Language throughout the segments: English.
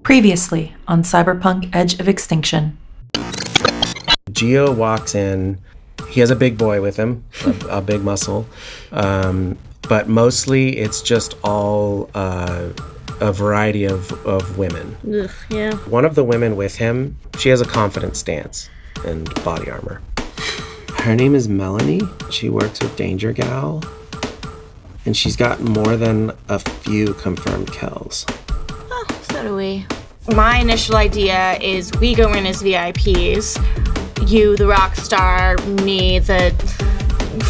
Previously on Cyberpunk Edge of Extinction. Geo walks in. He has a big boy with him, a big muscle. But mostly it's just all a variety of women. Ugh, yeah. One of the women with him, she has a confident stance and body armor. Her name is Melanie. She works with Danger Gal. And she's got more than a few confirmed kills. Oh, so do we. My initial idea is we go in as VIPs. You, the rock star, me, the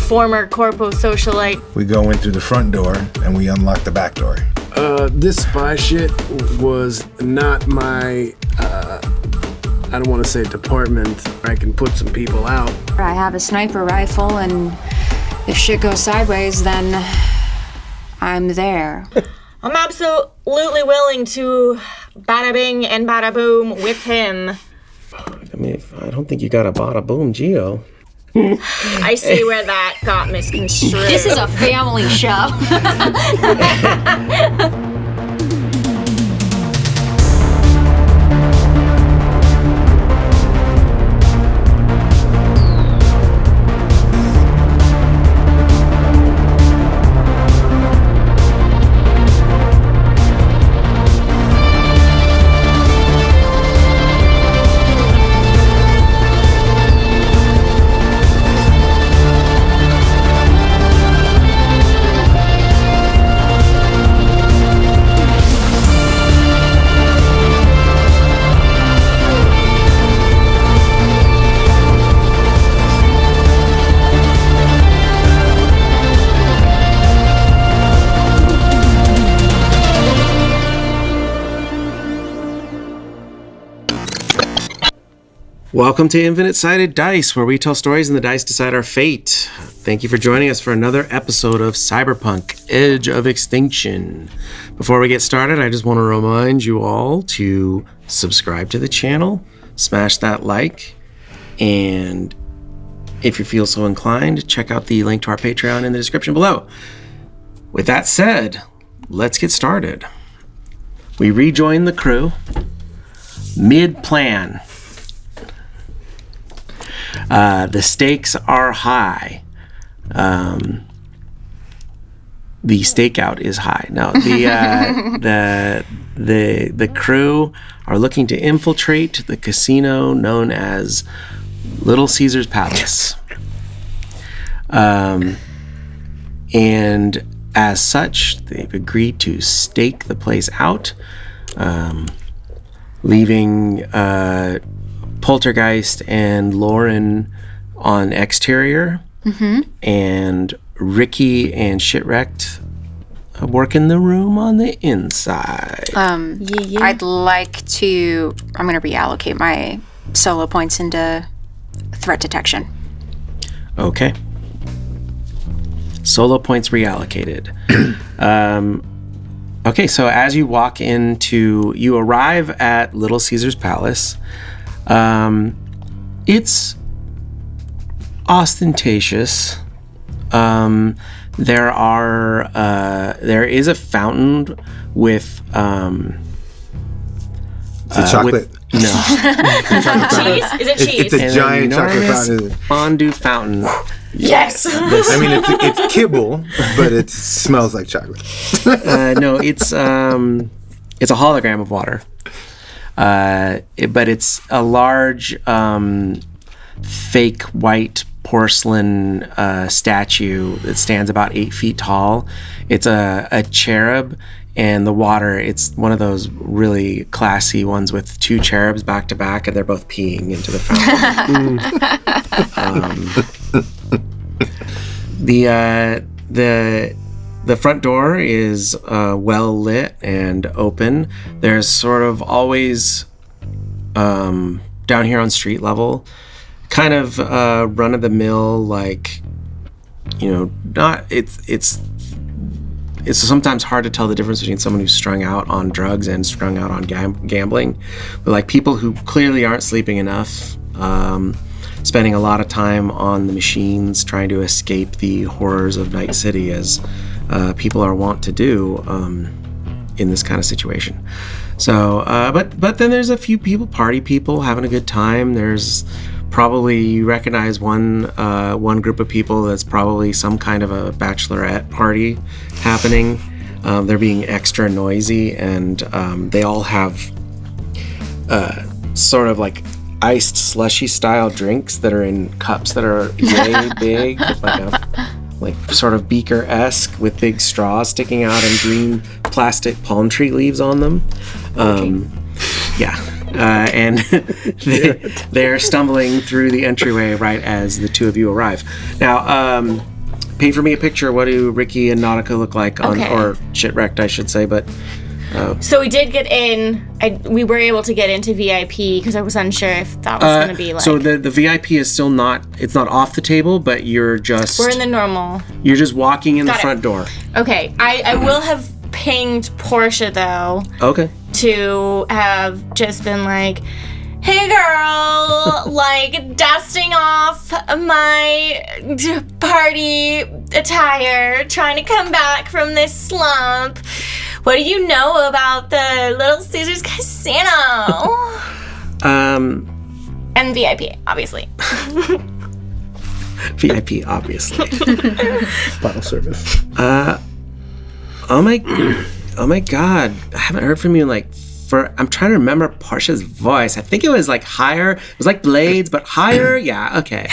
former corpo socialite. We go in through the front door and we unlock the back door. This spy shit was not my, I don't want to say department. I can put some people out. I have a sniper rifle, and if shit goes sideways, then I'm there. I'm absolutely willing to bada bing and bada boom with him. I mean, I don't think you got a bada boom, Geo. I see where that got misconstrued. This is a family show. Welcome to Infinite Sided Dice, where we tell stories and the dice decide our fate. Thank you for joining us for another episode of Cyberpunk Edge of Extinction. Before we get started, I just want to remind you all to subscribe to the channel, smash that like, and if you feel so inclined, check out the link to our Patreon in the description below. With that said, let's get started. We rejoin the crew mid-plan. The stakes are high. The stakeout is high. No, the crew are looking to infiltrate the casino known as Little Caesar's Palace. And as such, they've agreed to stake the place out, leaving Poltergeist and Loren on exterior, and Ricky and Shitwrecked working the room on the inside. I'd like to, I'm going to reallocate my solo points into threat detection. Okay. Solo points reallocated. Okay, so as you walk into, you arrive at Little Caesar's Palace. It's ostentatious. There is a fountain with Is it chocolate? No. Cheese? Is it cheese? It's a giant chocolate fountain. Fondue fountain. Yes. I mean, it's Kibble, but it smells like chocolate. No, it's a hologram of water. But it's a large fake white porcelain statue that stands about 8 feet tall. It's a cherub, and the water, it's one of those really classy ones with two cherubs back to back, and they're both peeing into the fountain. The front door is well lit and open. There's sort of always down here on street level, kind of run of the mill, like, you know, not it's sometimes hard to tell the difference between someone who's strung out on drugs and strung out on gambling, but like people who clearly aren't sleeping enough, spending a lot of time on the machines trying to escape the horrors of Night City, as people are wont to do. in this kind of situation. So, but then there's a few people, party people, having a good time. There's probably, you recognize one group of people that's probably some kind of a bachelorette party happening. They're being extra noisy, and they all have sort of like iced slushy style drinks that are in cups that are yay big, like sort of beaker-esque with big straws sticking out and green plastic palm tree leaves on them. And they're stumbling through the entryway right as the two of you arrive. Now, paint for me a picture. What do Ricky and Nautica look like on, or Shitwrecked, I should say, but... So we did get in. We were able to get into VIP because I was unsure if that was going to be like. So the VIP is still not. It's not off the table, but you're just. We're in the normal. You're just walking in the front door. Okay, I will have pinged Portia though. Okay. To have just been like, hey girl, like dusting off my party attire, trying to come back from this slump. What do you know about the Little Caesars Casino? And VIP, obviously. VIP, obviously. Bottle service. Oh my God! I haven't heard from you in I'm trying to remember Portia's voice. I think it was like higher. It was like Blades, but higher. Yeah, okay.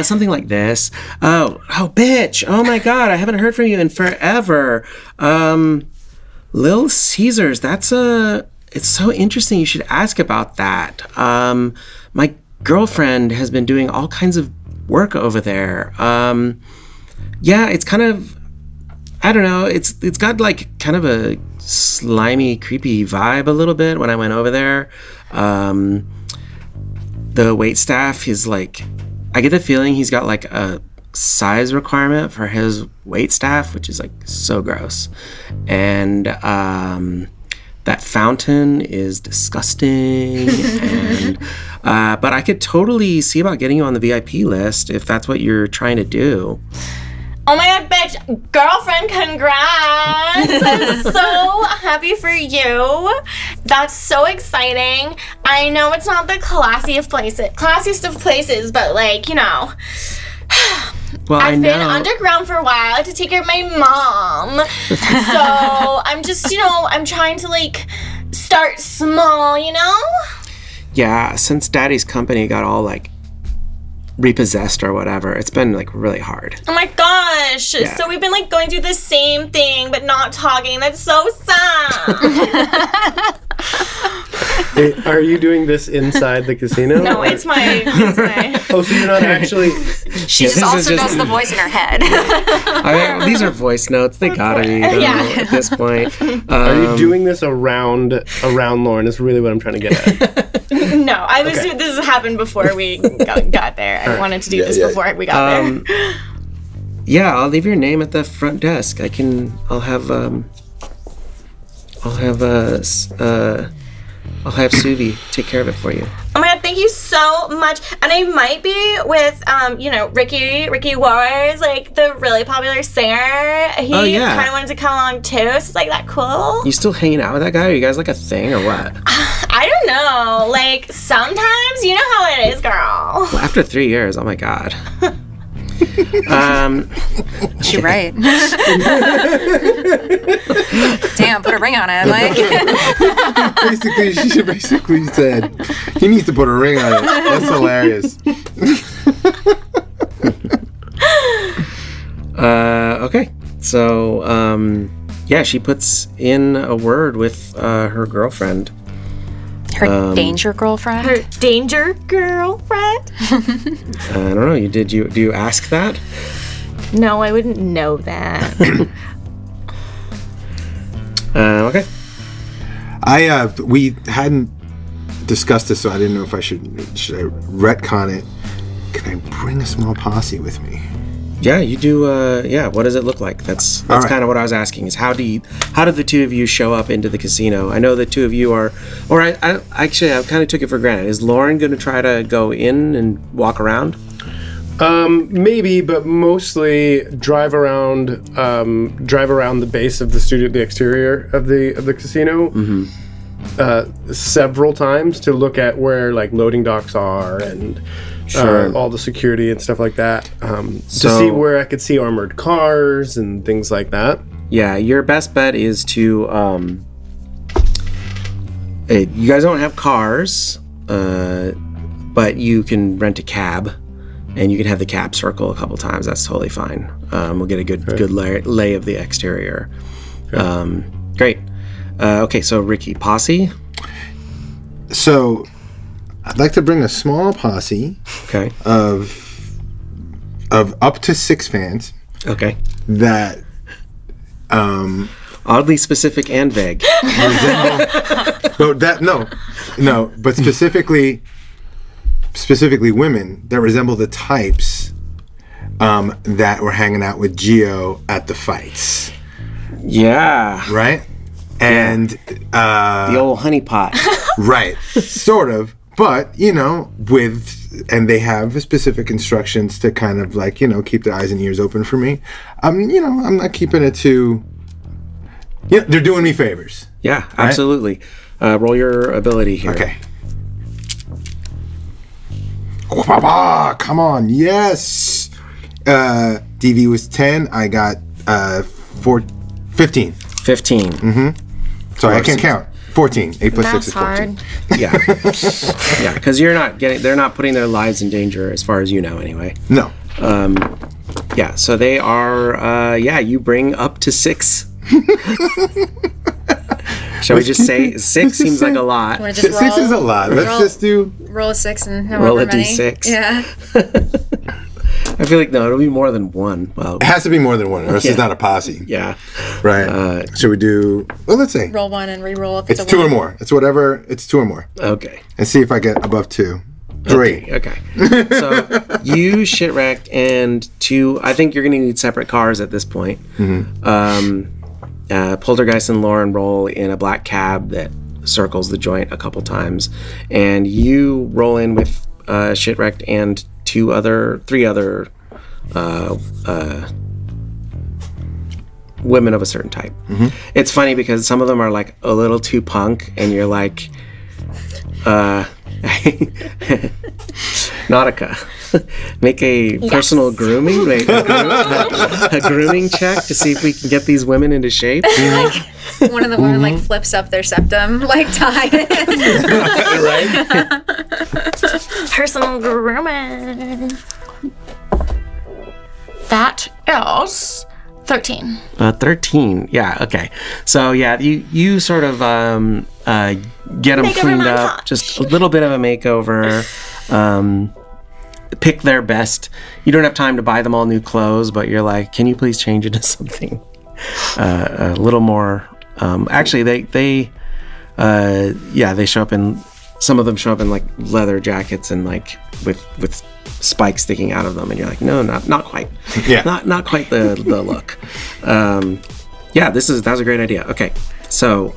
Something like this. Oh, bitch! Oh my God! I haven't heard from you in forever. Little Caesars, it's so interesting. You should ask about that. My girlfriend has been doing all kinds of work over there. Yeah, it's kind of, I don't know, it's got like kind of a slimy, creepy vibe a little bit when I went over there. The waitstaff is like, I get the feeling he's got like a size requirement for his waitstaff, which is like so gross. And that fountain is disgusting. And but I could totally see about getting you on the VIP list if that's what you're trying to do. Oh my God, bitch! Girlfriend, congrats! I'm so happy for you. That's so exciting. I know it's not the classiest of places, but like, you know. Well, I've been underground for a while. I had to take care of my mom. So I'm just, I'm trying to like start small, Yeah, since Daddy's company got all like repossessed or whatever, it's been like really hard. Oh my gosh. Yeah. So we've been like going through the same thing but not talking. That's so sad. Hey, are you doing this inside the casino? No, it's my Oh, so you're not actually... She just also does the voice in her head. I mean, these are voice notes. They gotta be at this point. Are you doing this around Loren? Is really what I'm trying to get at. No, this has happened before we got there. I wanted to do this before we got there. Yeah, I'll leave your name at the front desk. I'll have Suvi take care of it for you. Oh my God, thank you so much. And I might be with, Ricky Wars, like the really popular singer. He kind of wanted to come along too. So it's like, that cool? You still hanging out with that guy? Are you guys like a thing or what? I don't know. Like, sometimes, you know how it is, girl. Well, after 3 years, oh my God. You're right. Damn, put a ring on it, Mike. She basically said, he needs to put a ring on it. That's hilarious. Okay. So, she puts in a word with her girlfriend. Her danger girlfriend? Her danger girlfriend? I don't know. Do you ask that? No, I wouldn't know that. Okay. We hadn't discussed this, so I didn't know if should I retcon it. Can I bring a small posse with me? Yeah, you do. What does it look like? That's kind of what I was asking. Is how did the two of you show up into the casino? I know the two of you are, or I kind of took it for granted. Is Loren going to try to go in and walk around? Maybe, but mostly drive around the base of the studio, the exterior of the casino, several times to look at where like loading docks are and all the security and stuff like that. To see where I could see armored cars and things like that. Yeah, your best bet is to. You guys don't have cars, but you can rent a cab. And you can have the cab circle a couple times. That's totally fine. We'll get a good lay of the exterior. Okay. Great. Okay, so Ricky, posse? So, I'd like to bring a small posse of up to 6 fans. Okay. That... oddly specific and vague. But specifically women that resemble the types that were hanging out with Geo at the fights. Yeah. Right? And the old honeypot. Right. Sort of. But, and they have specific instructions to kind of like, keep their eyes and ears open for me. I'm not keeping it too... they're doing me favors. Yeah, absolutely. Right? Roll your ability here. Okay. Come on, yes. DV was 10. I got 15. 15. Sorry, I can't count. 14. 8 plus 6 is 14. Hard. Yeah. Yeah, because they're not putting their lives in danger as far as you know anyway. No. Yeah, so they are, you bring up to 6. Shall we just say 6 seems like a lot? 6 is a lot. Let's just do... Roll a 6 and roll a many. d6. Yeah. I feel like, no, it'll be more than 1. Well, it has to be more than 1, or else it's not a posse. Yeah. Right. Should we do... Well, let's say... Roll 1 and re-roll if it's 2 or more. It's whatever. It's 2 or more. Okay. And see if I get above 2. 3. Okay. So you shit-wrecked and 2... I think you're going to need separate cars at this point. Poltergeist and Loren roll in a black cab that circles the joint a couple times, and you roll in with shit-wrecked and 3 other women of a certain type. It's funny because some of them are like a little too punk, and you're like, Nautica, make a personal grooming, a grooming check to see if we can get these women into shape. Like one of the women like flips up their septum, like tied it. Right? Personal grooming. That is 13. 13. Yeah. Okay. So yeah, you sort of get them cleaned up, just a little bit of a makeover. Pick their best. You don't have time to buy them all new clothes, but you're like, can you please change into something a little more? Actually, they show up in. Some of them show up in like leather jackets and like with spikes sticking out of them, and you're like, no, not quite. Yeah, not quite the look. That was a great idea. Okay, so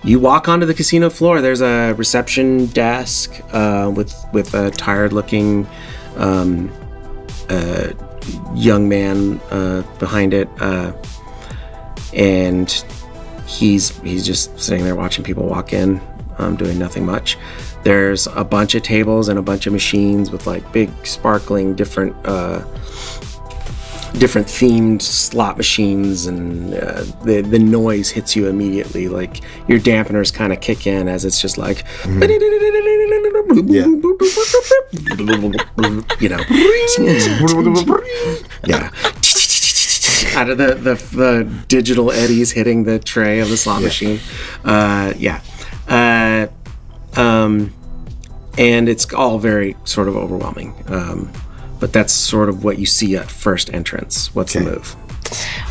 you walk onto the casino floor. There's a reception desk with a tired-looking young man behind it, and he's just sitting there watching people walk in, doing nothing much. There's a bunch of tables and a bunch of machines with like big sparkling different themed slot machines, and the noise hits you immediately. Like your dampeners kind of kick in as it's just like, you know, yeah. Out of the digital eddies hitting the tray of the slot machine, and it's all very sort of overwhelming. But that's sort of what you see at first entrance. What's the move?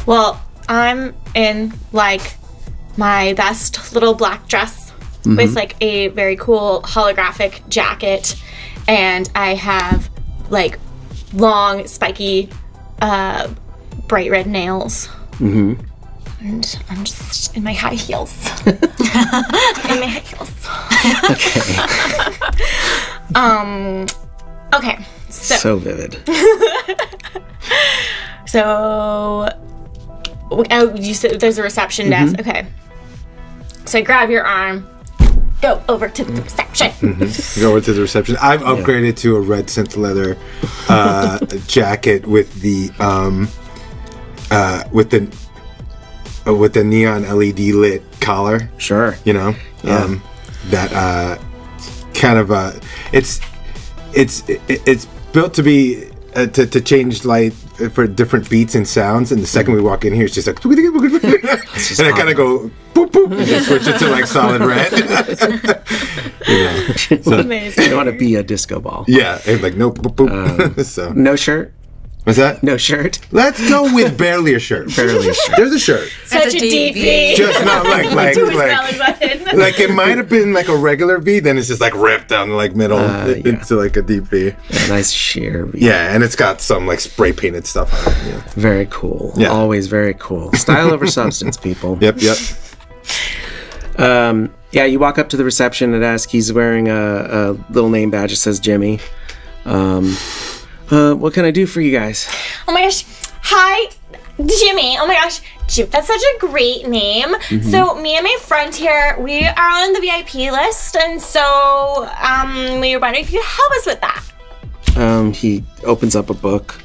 Well, I'm in like my best little black dress with like a very cool holographic jacket, and I have like long, spiky, bright red nails. And I'm just in my high heels. Okay. Okay, So vivid. So, oh, you said there's a reception desk. Okay. So I grab your arm, go over to the reception. Go over to the reception. I've upgraded to a red synth leather jacket with the neon LED lit collar. Sure. You know, that kind of it's built to be to change light for different beats and sounds. And the second we walk in here, it's just like, and I kind of go boop boop, and just switch it to like solid red. So, amazing. You want to be a disco ball. Yeah, and like no boop boop. So no shirt. What's that? No shirt. Let's go with barely a shirt. Barely a shirt. There's a shirt. Such a deep V. Just not like it might have been like a regular V, then it's just like ripped down the like middle into like a deep V. A nice sheer V. Yeah, and it's got some like spray painted stuff on it. Yeah. Very cool. Yeah. Always very cool. Style over substance, people. Yep. Yeah, you walk up to the reception desk. He's wearing a little name badge that says Jimmy. What can I do for you guys? Oh my gosh. Hi, Jimmy. Oh my gosh. Jim, that's such a great name. So me and my friend here, we are on the VIP list. And so we were wondering if you could help us with that. He opens up a book.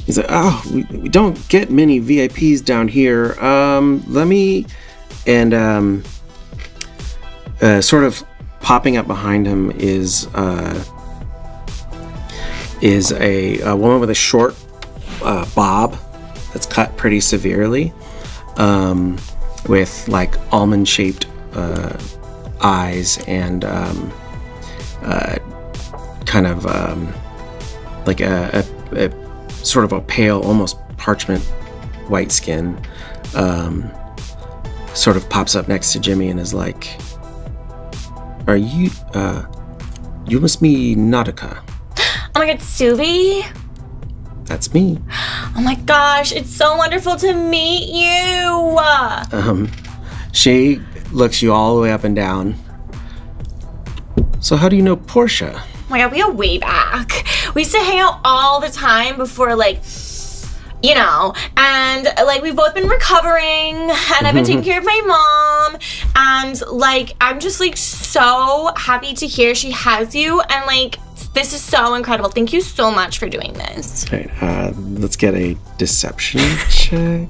He's like, oh, we don't get many VIPs down here. Let me... And sort of popping up behind him is a woman with a short bob that's cut pretty severely, with like almond-shaped eyes and kind of like a sort of a pale, almost parchment white skin. Sort of pops up next to Jimmy and is like, "Are you? You must be Nautica." Oh my god, Suvi? That's me. Oh my gosh, it's so wonderful to meet you. She looks you all the way up and down. So how do you know Portia? Oh my god, we go way back. We used to hang out all the time before, like, you know, and like we've both been recovering, and I've been taking care of my mom, and like I'm just like so happy to hear she has you, and like this is so incredible. Thank you so much for doing this. All right, let's get a deception check,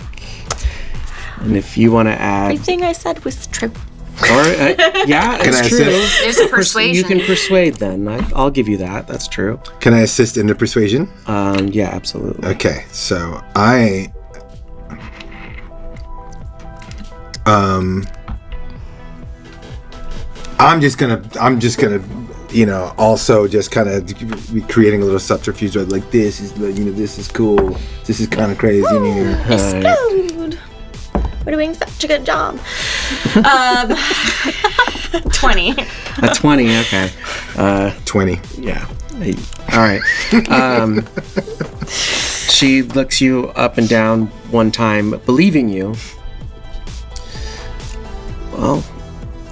and if you want to add, everything I said was true. Or yeah, it's true. There's a persuasion. You can persuade. Then I'll give you that. That's true. Can I assist in the persuasion? Yeah, absolutely. Okay, so I'm just gonna, you know, also just kind of be creating a little subterfuge, right? Like this is, you know, this is cool. This is kind of crazy. Explode. We're doing such a good job. 20. A 20, okay. 20. Yeah. All right. She looks you up and down one time, believing you. Well,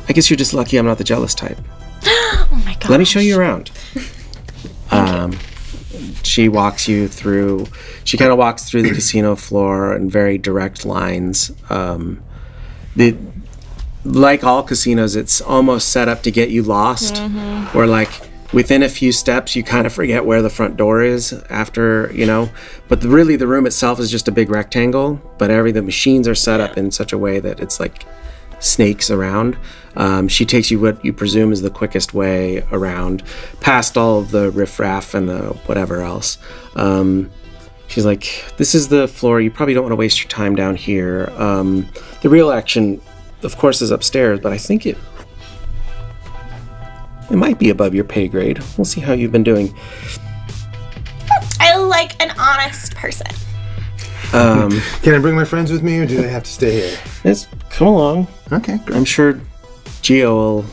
I guess you're just lucky I'm not the jealous type. Oh my god. Let me show you around. She walks you through. She kind of walks through the casino floor in very direct lines. Like all casinos, it's almost set up to get you lost. Where like within a few steps, you kind of forget where the front door is after, you know. But really, the room itself is just a big rectangle. But the machines are set up in such a way that it's like snakes around. She takes you what you presume is the quickest way around, past all of the riffraff and the whatever else. She's like, this is the floor. You probably don't want to waste your time down here. The real action, of course, is upstairs, but I think it might be above your pay grade. We'll see how you've been doing. I like an honest person. Can I bring my friends with me, or do they have to stay here? Let's come along. Okay, great. I'm sure Gio will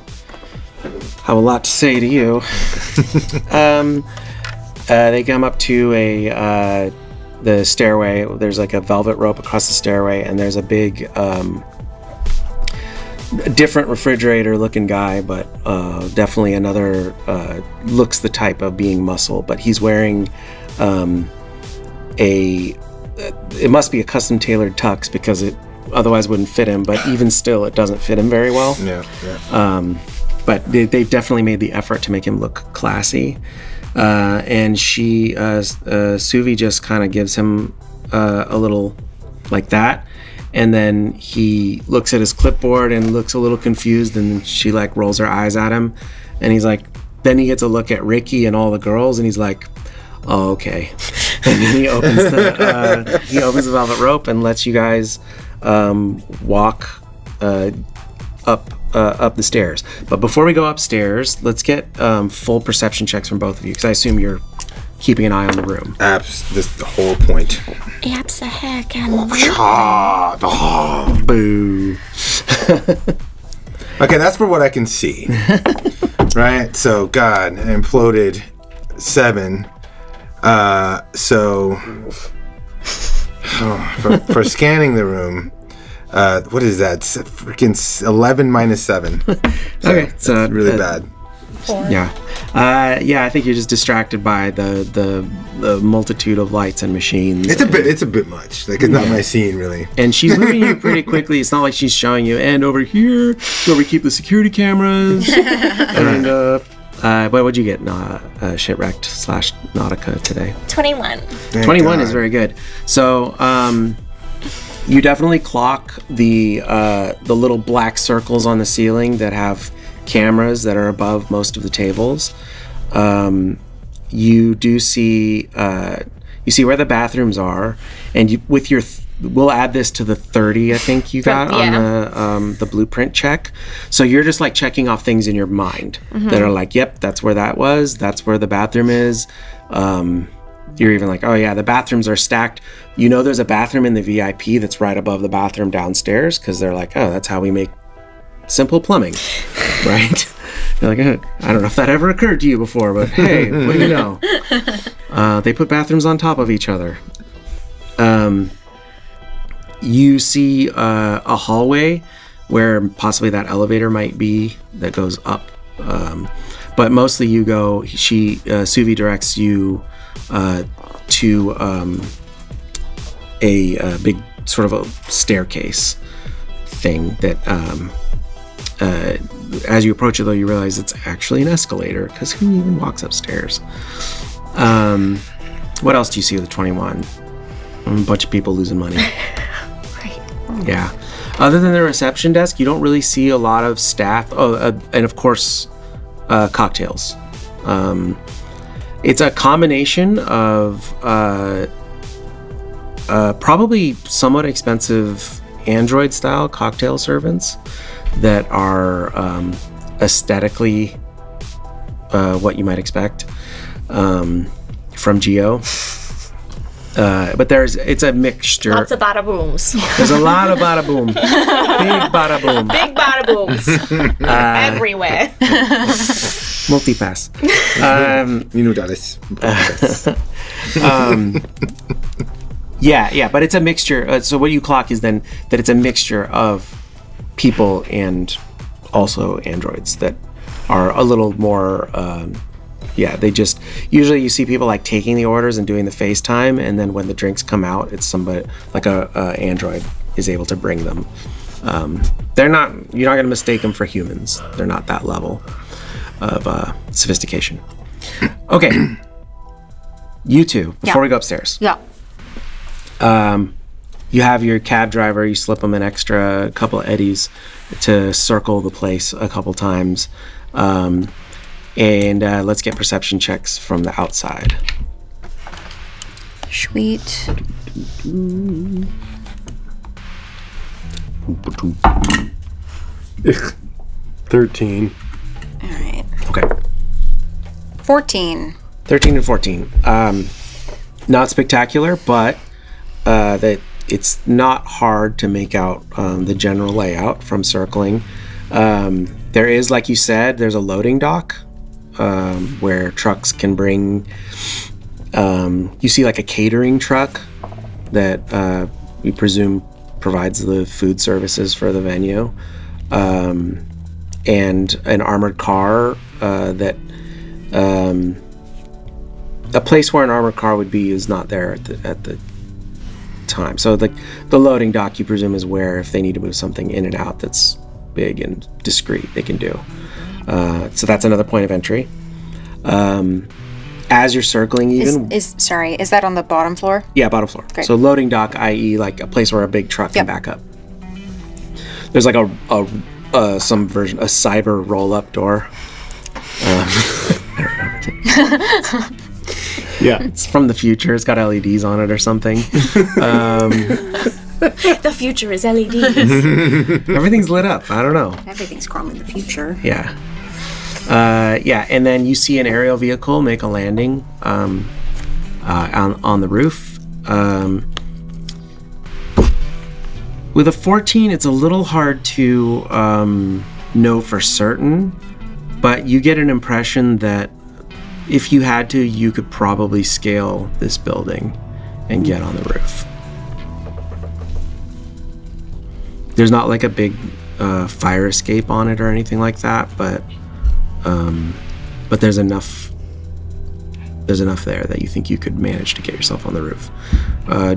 have a lot to say to you. They come up to the stairway. There's like a velvet rope across the stairway, and there's a big different refrigerator-looking guy, but definitely another looks the type of being muscle. But he's wearing it must be a custom-tailored tux because it otherwise wouldn't fit him. But even still, it doesn't fit him very well. Yeah. But they've definitely made the effort to make him look classy. And Suvi just kind of gives him a little like that. And then he looks at his clipboard and looks a little confused, and she like rolls her eyes at him. And he's like, then he gets a look at Ricky and all the girls, and he's like, oh, okay. And then he opens the velvet rope and lets you guys walk up the stairs. But before we go upstairs, let's get full perception checks from both of you, because I assume you're keeping an eye on the room. That's the whole point. Apps the heck Boo. Okay, that's for what I can see. Right? So, God, imploded 7. For scanning the room, what is that? Freaking 11 minus 7. Okay, so really bad. 4. Yeah. I think you're just distracted by the multitude of lights and machines. It's a bit much. Like, it's not my scene, really. And she's moving you pretty quickly. It's not like she's showing you, and over here, where we keep the security cameras. And what'd you get? Shipwrecked / Nautica today. 21. 21 is very good. So you definitely clock the little black circles on the ceiling that have cameras that are above most of the tables. You do see where the bathrooms are, and we'll add this to the 30 I think you got on the blueprint check. So you're just like checking off things in your mind that are like, yep, that's where that was, that's where the bathroom is. You're even like, oh yeah, the bathrooms are stacked. You know there's a bathroom in the VIP that's right above the bathroom downstairs, because they're like, oh, that's how we make simple plumbing, right? You're like, I don't know if that ever occurred to you before, but hey, what do you know? They put bathrooms on top of each other. You see a hallway where possibly that elevator might be that goes up. But mostly you go, Suvi directs you to a big sort of a staircase thing that as you approach it, though, you realize it's actually an escalator, because who even walks upstairs? What else do you see with the 21? A bunch of people losing money. Right. Yeah. Other than the reception desk, you don't really see a lot of staff. And of course, cocktails. It's a combination of probably somewhat expensive Android-style cocktail servants that are aesthetically what you might expect from Geo. But it's a mixture. Lots of bada booms. There's a lot of bada boom. Big bada boom. Big bada booms. Everywhere. Multipass. Yeah, but it's a mixture. So what you clock is then that it's a mixture of people and also androids that are a little more they just usually you see people like taking the orders and doing the FaceTime, and then when the drinks come out, it's somebody like a android is able to bring them. You're not going to mistake them for humans. They're not that level of sophistication. Okay. You two, before we go upstairs. Yeah. You have your cab driver, you slip him an extra couple of eddies to circle the place a couple times. And let's get perception checks from the outside. Sweet. 13. All right. Okay. 14. 13 and 14. Not spectacular, but that it's not hard to make out the general layout from circling. There is, like you said, there's a loading dock where trucks can bring. You see like a catering truck that we presume provides the food services for the venue. and an armored car that a place where an armored car would be is not there at the time. So the loading dock, you presume, is where if they need to move something in and out that's big and discreet, they can do. So that's another point of entry. As you're circling, even is that on the bottom floor? Yeah, bottom floor. Great. So loading dock, i.e., like a place where a big truck can back up. There's like some version, a cyber roll-up door. Yeah, it's from the future. It's got LEDs on it or something. The future is LEDs. Everything's lit up. I don't know. Everything's chrome in the future. Yeah. And then you see an aerial vehicle make a landing on the roof. With a 14, it's a little hard to know for certain, but you get an impression that if you had to, you could probably scale this building and get on the roof. There's not like a big fire escape on it or anything like that, but there's enough there that you think you could manage to get yourself on the roof.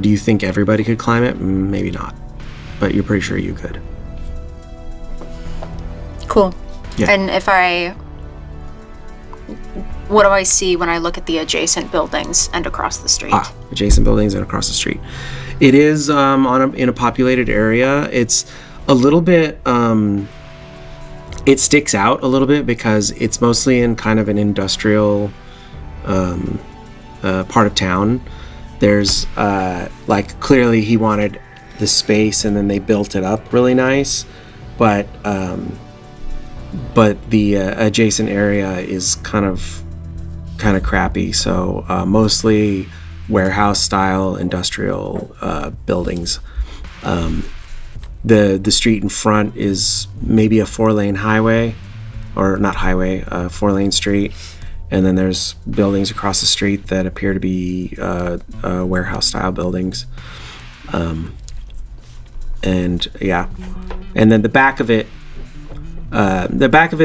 Do you think everybody could climb it? Maybe not, but you're pretty sure you could. Cool. Yeah. And what do I see when I look at the adjacent buildings and across the street? Adjacent buildings and across the street. It is in a populated area. It's a little bit. It sticks out a little bit because it's mostly in kind of an industrial part of town. There's clearly he wanted the space and then they built it up really nice, but the adjacent area is kind of crappy. So mostly warehouse style industrial buildings. The street in front is maybe a 4-lane highway, or not highway, 4-lane street, and then there's buildings across the street that appear to be warehouse style buildings. And then the back of it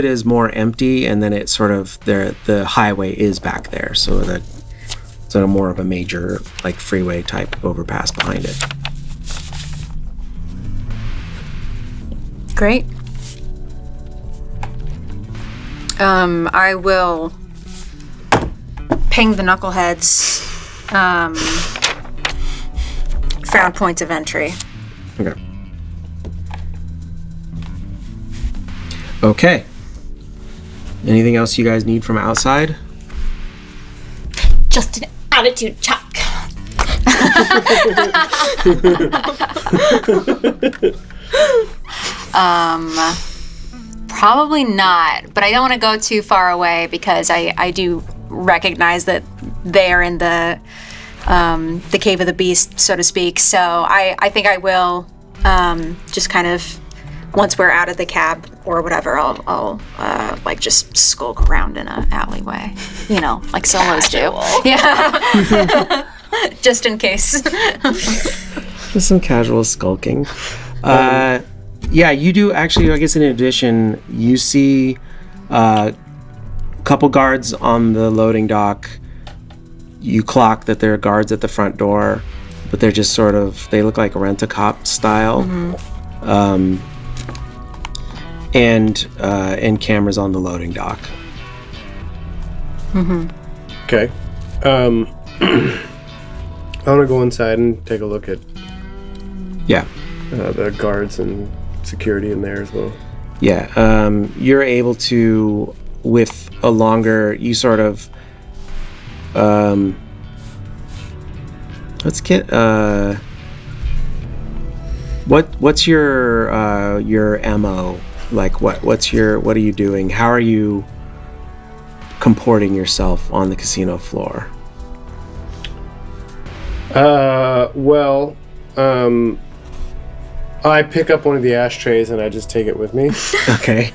is more empty, and then it sort of the highway is back there, so that it's more of a major like freeway type overpass behind it. Great. I will ping the knuckleheads. Found points of entry. Okay. Anything else you guys need from outside? Just an attitude check. Probably not, but I don't want to go too far away because I do recognize that they're in the cave of the beast, so to speak. So I think I will just kind of, once we're out of the cab or whatever, I'll like just skulk around in an alleyway, like solos do. Yeah, just in case. Just some casual skulking. Yeah, you do actually. I guess in addition, you see a couple guards on the loading dock. You clock that there are guards at the front door, but they're just sort of, they look like rent-a-cop style. Mm-hmm. And cameras on the loading dock. Mm-hmm. Okay. I want to go inside and take a look at the guards and security in there as well. Yeah, you're able to, with a longer, you sort of, let's get, what's your MO? Like, what are you doing? How are you comporting yourself on the casino floor? I pick up one of the ashtrays and I just take it with me. Okay.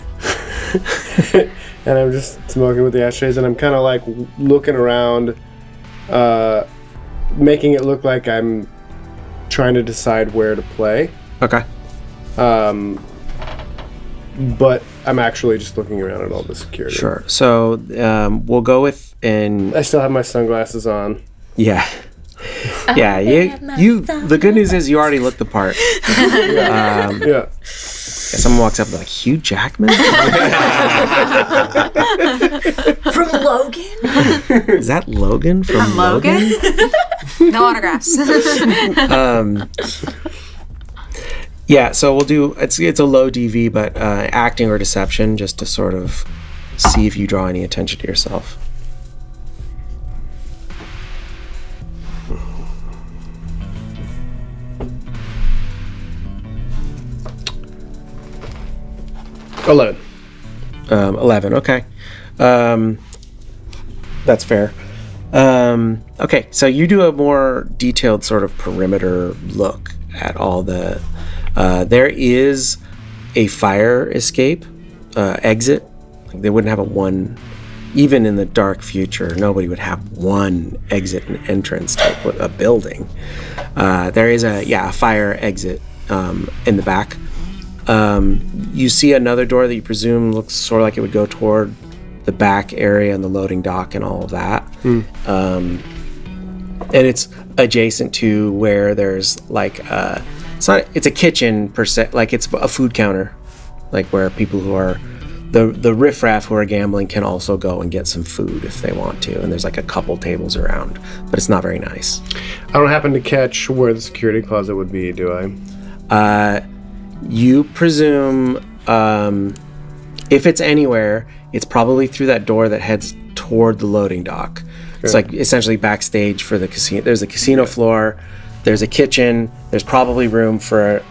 And I'm just smoking with the ashtrays, and I'm kind of like looking around, making it look like I'm trying to decide where to play. Okay. but I'm actually just looking around at all the security. Sure. So we'll go with I still have my sunglasses on. Yeah. Yeah, you. The good news is you already look the part. Yeah. Someone walks up and like, Hugh Jackman? From Logan? Is that Logan from Logan? No autographs. Yeah, so we'll do, it's a low DV, but acting or deception, just to sort of see if you draw any attention to yourself. $11. 11, okay. That's fair. Okay, so you do a more detailed sort of perimeter look at all the... there is a fire escape exit. Like they wouldn't have a one... Even in the dark future, nobody would have one exit and entrance type of a building. There is a fire exit in the back. You see another door that you presume looks sort of like it would go toward the back area and the loading dock and all of that. And it's adjacent to where there's like it's a kitchen per se, like it's a food counter, like where people who are the riffraff who are gambling can also go and get some food if they want to, and there's like a couple tables around, but it's not very nice. I don't happen to catch where the security closet would be, do I? You presume if it's anywhere, it's probably through that door that heads toward the loading dock. It's like essentially backstage for the casino. There's a casino floor, there's a kitchen, there's probably room for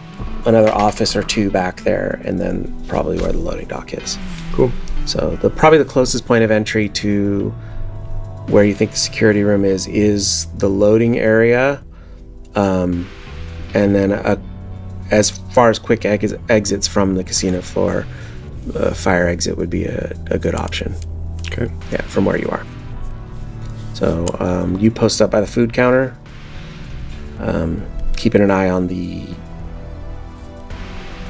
another office or two back there, and then probably where the loading dock is. Cool. So probably the closest point of entry to where you think the security room is the loading area, and then as far as quick exits from the casino floor, fire exit would be a good option. Okay. Yeah, from where you are. So you post up by the food counter, keeping an eye on the...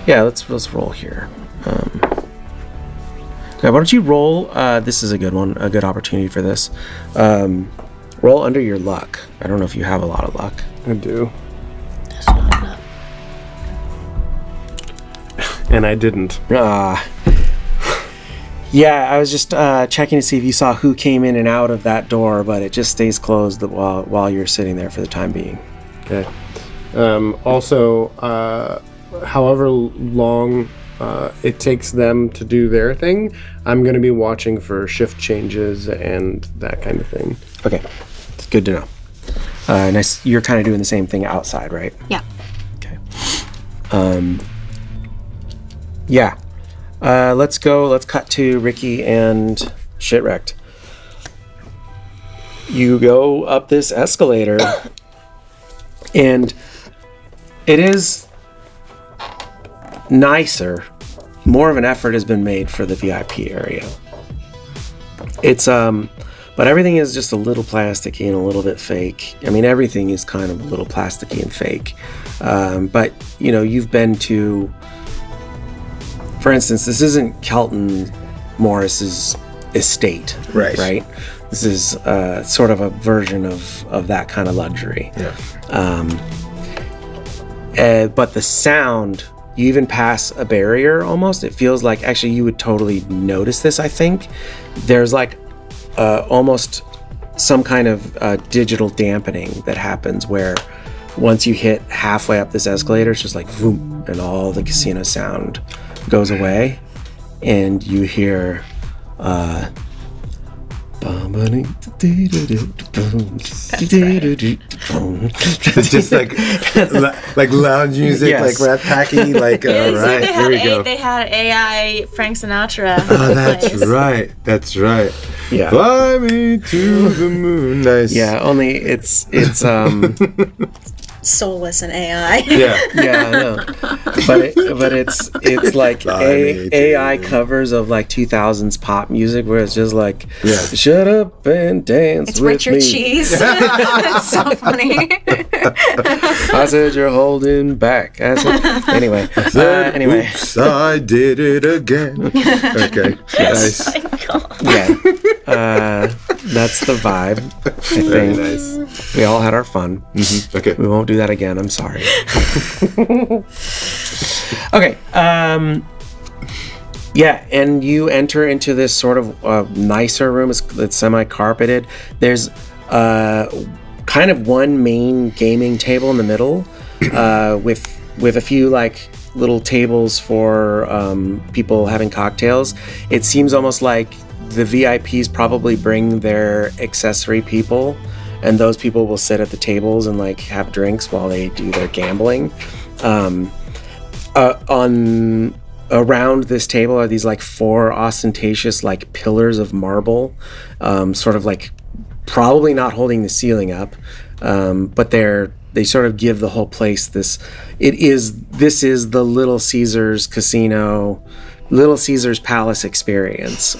Yeah, let's roll here. Okay, why don't you roll? This is a good one, a good opportunity for this. Roll under your luck. I don't know if you have a lot of luck. I do. That's not enough. And I didn't. Yeah, I was just checking to see if you saw who came in and out of that door, but it just stays closed while you're sitting there for the time being. Okay. Also, however long it takes them to do their thing, I'm going to be watching for shift changes and that kind of thing. Okay, it's good to know. Nice. You're kind of doing the same thing outside, right? Yeah. Okay. Yeah. Let's cut to Ricky and Shitwrecked. You go up this escalator, and it is nicer. More of an effort has been made for the VIP area. It's but everything is just a little plasticky and a little bit fake. I mean, everything is kind of a little plasticky and fake. But you know, you've been to, for instance, this isn't Kelton Morris's estate, right? This is sort of a version of that kind of luxury. Yeah. But the sound, you even pass a barrier almost. It feels like, actually, you would totally notice this, I think. There's like almost some kind of digital dampening that happens where once you hit halfway up this escalator, it's just like boom, and all the casino sound goes away, and you hear just like lounge music, yes. like Rat Packy, like all right, here we go. They had AI Frank Sinatra. Oh, that's right. That's right. Yeah. Fly me to the moon. Nice. Yeah, only it's soulless and AI. Yeah. Yeah, I know. But it's like AI covers of like 2000s pop music where it's just like, shut up and dance It's with Richard me. Cheese. That's so funny. I said you're holding back. I said, anyway. Anyway. Oops, I did it again. Okay. Nice. Oh my God. Yeah. That's the vibe. I Very think nice. we all had our fun. Okay. We won't do that again. I'm sorry. Okay. Yeah, and you enter into this sort of nicer room. It's semi-carpeted. There's kind of one main gaming table in the middle, with a few like little tables for people having cocktails. It seems almost like the VIPs probably bring their accessory people, and those people will sit at the tables and like have drinks while they do their gambling. On around this table are these like 4 ostentatious like pillars of marble, sort of like probably not holding the ceiling up, but they sort of give the whole place this is the Little Caesars Casino, Little Caesars Palace experience,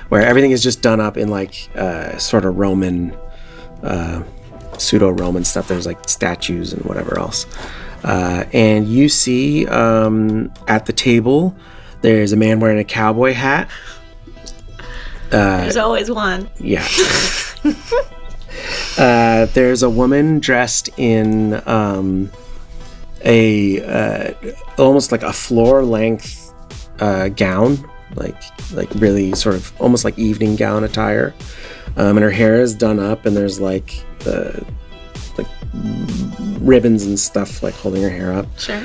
where everything is just done up in like sort of Roman, pseudo-Roman stuff. There's like statues and whatever else. And you see at the table, there's a man wearing a cowboy hat. There's always one. Yeah. There's a woman dressed in a almost like a floor-length gown, like really sort of almost like evening gown attire, and her hair is done up, and there's like ribbons and stuff like holding her hair up. Sure.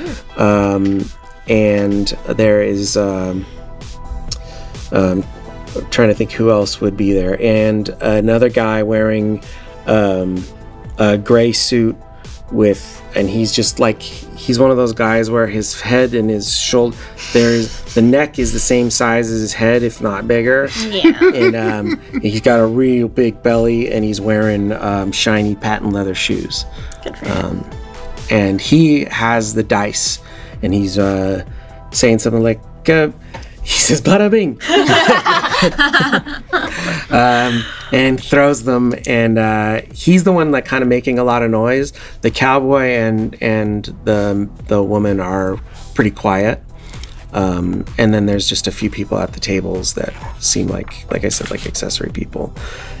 And there is trying to think who else would be there, and another guy wearing a gray suit and he's just like, he's one of those guys where his head and his shoulder, the neck is the same size as his head, if not bigger. Yeah. And he's got a real big belly, and he's wearing shiny patent leather shoes. Good for him. And he has the dice, and he's saying something like, he says, bada bing. And throws them, and he's the one like kind of making a lot of noise. The cowboy and the woman are pretty quiet, and then there's just a few people at the tables that seem like I said, like accessory people.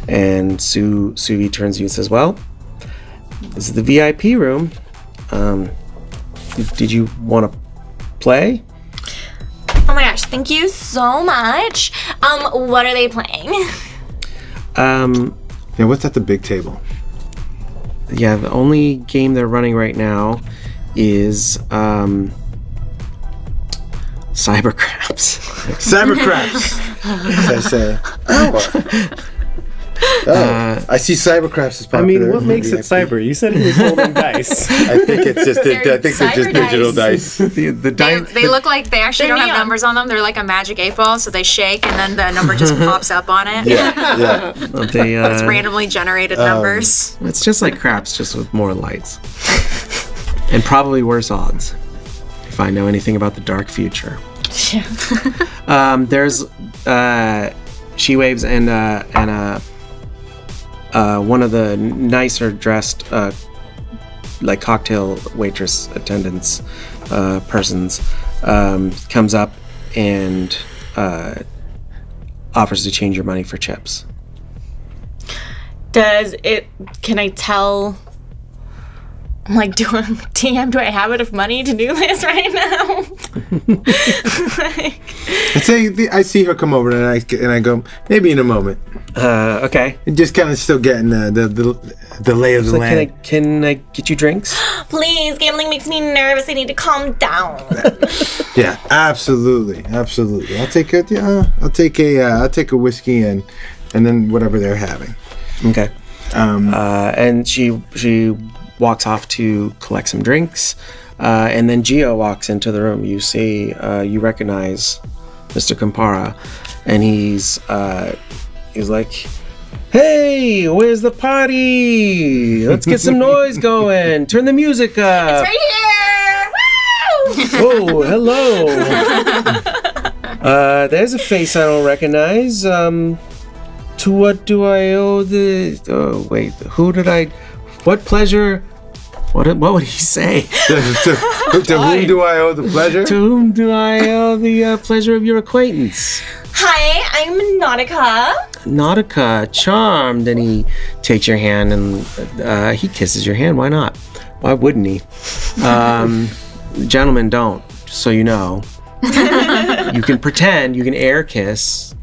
And Suvi turns to you and says, well, this is the VIP room. Did you want to play? Oh my gosh, thank you so much. What are they playing? Yeah, what's at the big table? Yeah, the only game they're running right now is Cybercraps. Cybercraps. I say. I see Cybercraps is popular. I mean, what in makes it VIP. cyber? You said he was holding dice. I think it's just they're just Cyber digital dice. dice. The dice. They look like they actually They're don't have neon. numbers on them. They're like a magic 8-ball, so they shake and then the number just pops up on it. Yeah. It's randomly generated numbers. It's just like craps, just with more lights, and probably worse odds. If I know anything about the dark future. There's she waves and one of the nicer dressed like cocktail waitress attendants persons comes up and offers to change your money for chips. Can I tell? I'm like, TM, do I have enough money to do this right now? I see her come over and I go, maybe in a moment. Okay. And just kind of still getting the lay of the land. Can I get you drinks? Please, gambling makes me nervous. I need to calm down. Yeah, absolutely. I'll take a whiskey and then whatever they're having. Okay. And she walks off to collect some drinks, and then Gio walks into the room. You see, you recognize Mr. Campara, and he's like, Hey, where's the party? Let's get some noise going. Turn the music up. Right here! Woo! Oh, hello. There's a face I don't recognize. To what do I owe the... Oh, wait. Who did I... What pleasure... What would he say? To whom do I owe the pleasure? To whom do I owe the pleasure of your acquaintance? Hi, I'm Nautica. Nautica, charmed. And he takes your hand and he kisses your hand. Why not? Why wouldn't he? Gentlemen don't, just so you know. You can pretend, you can air kiss.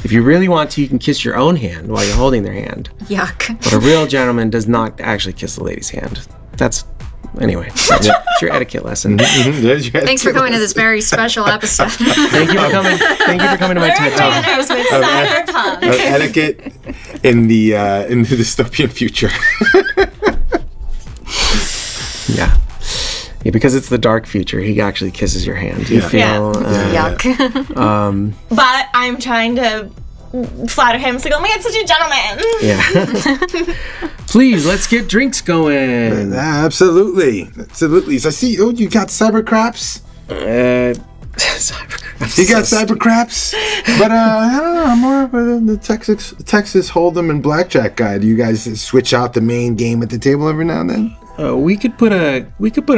If you really want to, you can kiss your own hand while you're holding their hand. Yuck. But a real gentleman does not actually kiss the lady's hand. That's, anyway, that's your etiquette lesson. Thanks for coming to this very special episode. Thank you for coming. Thank you for coming to my TED Talk. Edgerunners with Cyberpunk. Etiquette in the dystopian future. Yeah. Yeah, because it's the dark future, he actually kisses your hand. You feel... Yuck. But I'm trying to flatter him, so oh my god, such a gentleman. Yeah. Please, let's get drinks going. Absolutely. Absolutely. So I see, you got cyber craps? Cybercraft. You got cyber craps? But I don't know, I'm more of the Texas Hold'em and Blackjack guy. Do you guys switch out the main game at the table every now and then? We could put a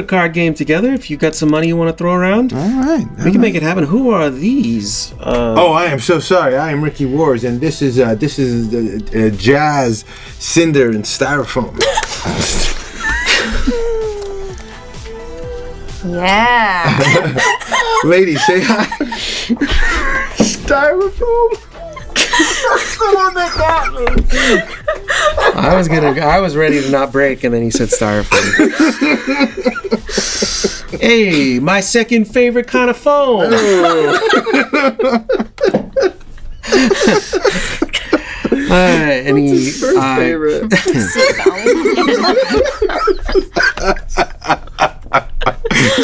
card game together if you got some money you want to throw around. All right. We can make it happen. Who are these? I am so sorry. I am Ricky Wars, and this is Jazz, Cinder, and Styrofoam. Yeah. Ladies, say hi. Styrofoam. That's the one that got me. I was ready to not break, and then he said styrofoam. Hey, my second favorite kind of phone. And he First favorite.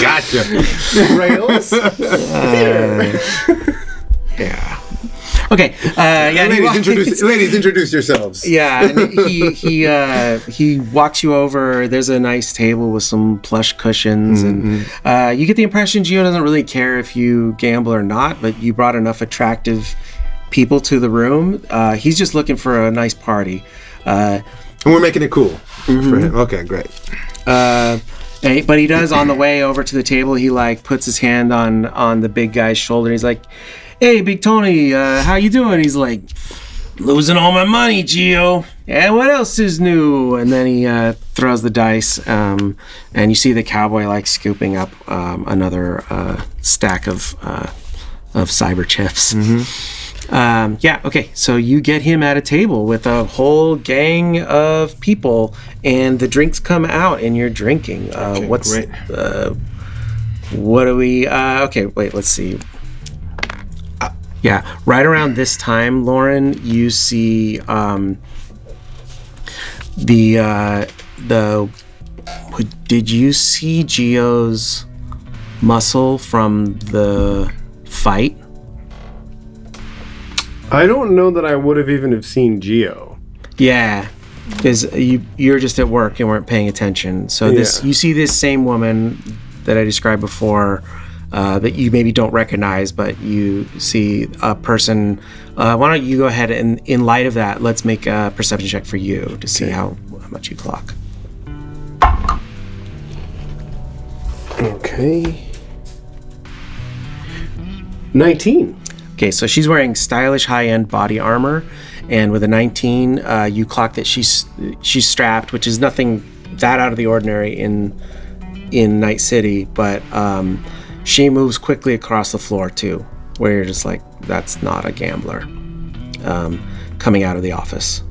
Gotcha. Rails. Yeah. Okay. Ladies, introduce yourselves. Yeah, and he walks you over. There's a nice table with some plush cushions, and you get the impression Gio doesn't really care if you gamble or not, but you brought enough attractive people to the room. He's just looking for a nice party. And we're making it cool for him. Okay, great. But he does, on the way over to the table, he like puts his hand on the big guy's shoulder. He's like, "Hey, Big Tony, how you doing?" He's like, "Losing all my money, Gio. Yeah, what else is new?" And then he throws the dice, and you see the cowboy like scooping up another stack of cyber chips. Okay, so you get him at a table with a whole gang of people, and the drinks come out, and you're drinking. Great. What do we? Okay, wait, let's see. Yeah, right around this time, Loren, you see did you see Gio's muscle from the fight? I don't know that I would have even have seen Gio. Yeah, because you're just at work and weren't paying attention. So you see this same woman that I described before, that you maybe don't recognize, but you see a person. Why don't you go ahead and, in light of that, let's make a perception check for you to see how much you clock. Okay. 19. Okay, so she's wearing stylish high-end body armor, and with a 19, you clock that she's strapped, which is nothing that out of the ordinary in Night City, but she moves quickly across the floor too, where you're just like, that's not a gambler coming out of the office.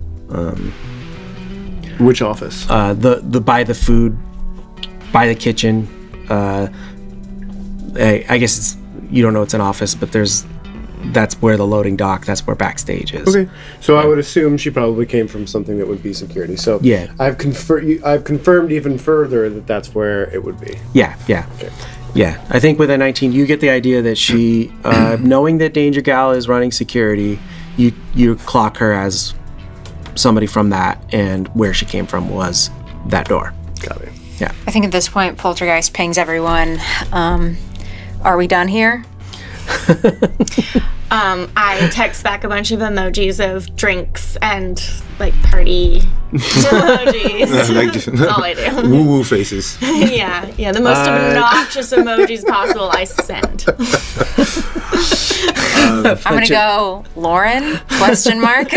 Which office? The by the food, by the kitchen. I guess it's, you don't know it's an office, but that's where the loading dock, that's where backstage is. Okay, so I would assume she probably came from something that would be security. So yeah, I've confirmed even further that that's where it would be. Yeah. Okay. Yeah, I think with a 19, you get the idea that she, knowing that Danger Gal is running security, you clock her as somebody from that, and where she came from was that door. Got it. Yeah. I think at this point, Poltergeist pings everyone. Are we done here? I text back a bunch of emojis of drinks and like party emojis. That's all I do. Woo-woo faces. Yeah, the most obnoxious emojis possible I send. I'm gonna go Loren? Question mark.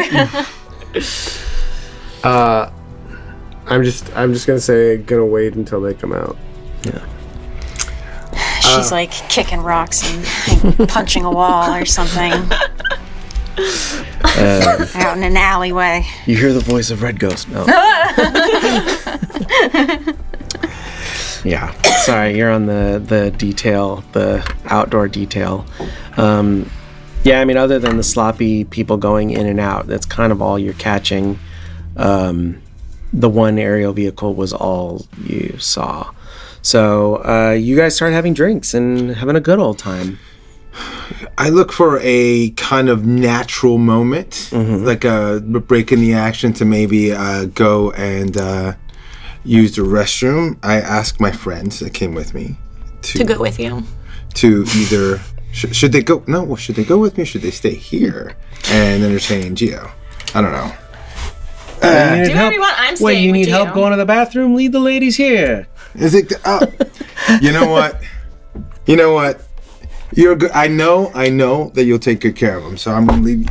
I'm just gonna say gonna wait until they come out. Yeah. She's like kicking rocks and punching a wall or something. Out in an alleyway. You hear the voice of Red Ghost. No. Yeah. Sorry, you're on the detail, the outdoor detail. Yeah, I mean, other than the sloppy people going in and out, that's kind of all you're catching. The one aerial vehicle was all you saw. So you guys start having drinks and having a good old time. I look for a kind of natural moment, like a break in the action to maybe go and use the restroom. I ask my friends that came with me To go with you. to either should they go? No, should they go with me? Or should they stay here and entertain Gio? I don't know. You need Do whatever you want. I'm staying Wait, you with need help going to the bathroom? Leave the ladies here. Is it? You know what? You know what? You're good. I know that you'll take good care of them. So I'm gonna leave you.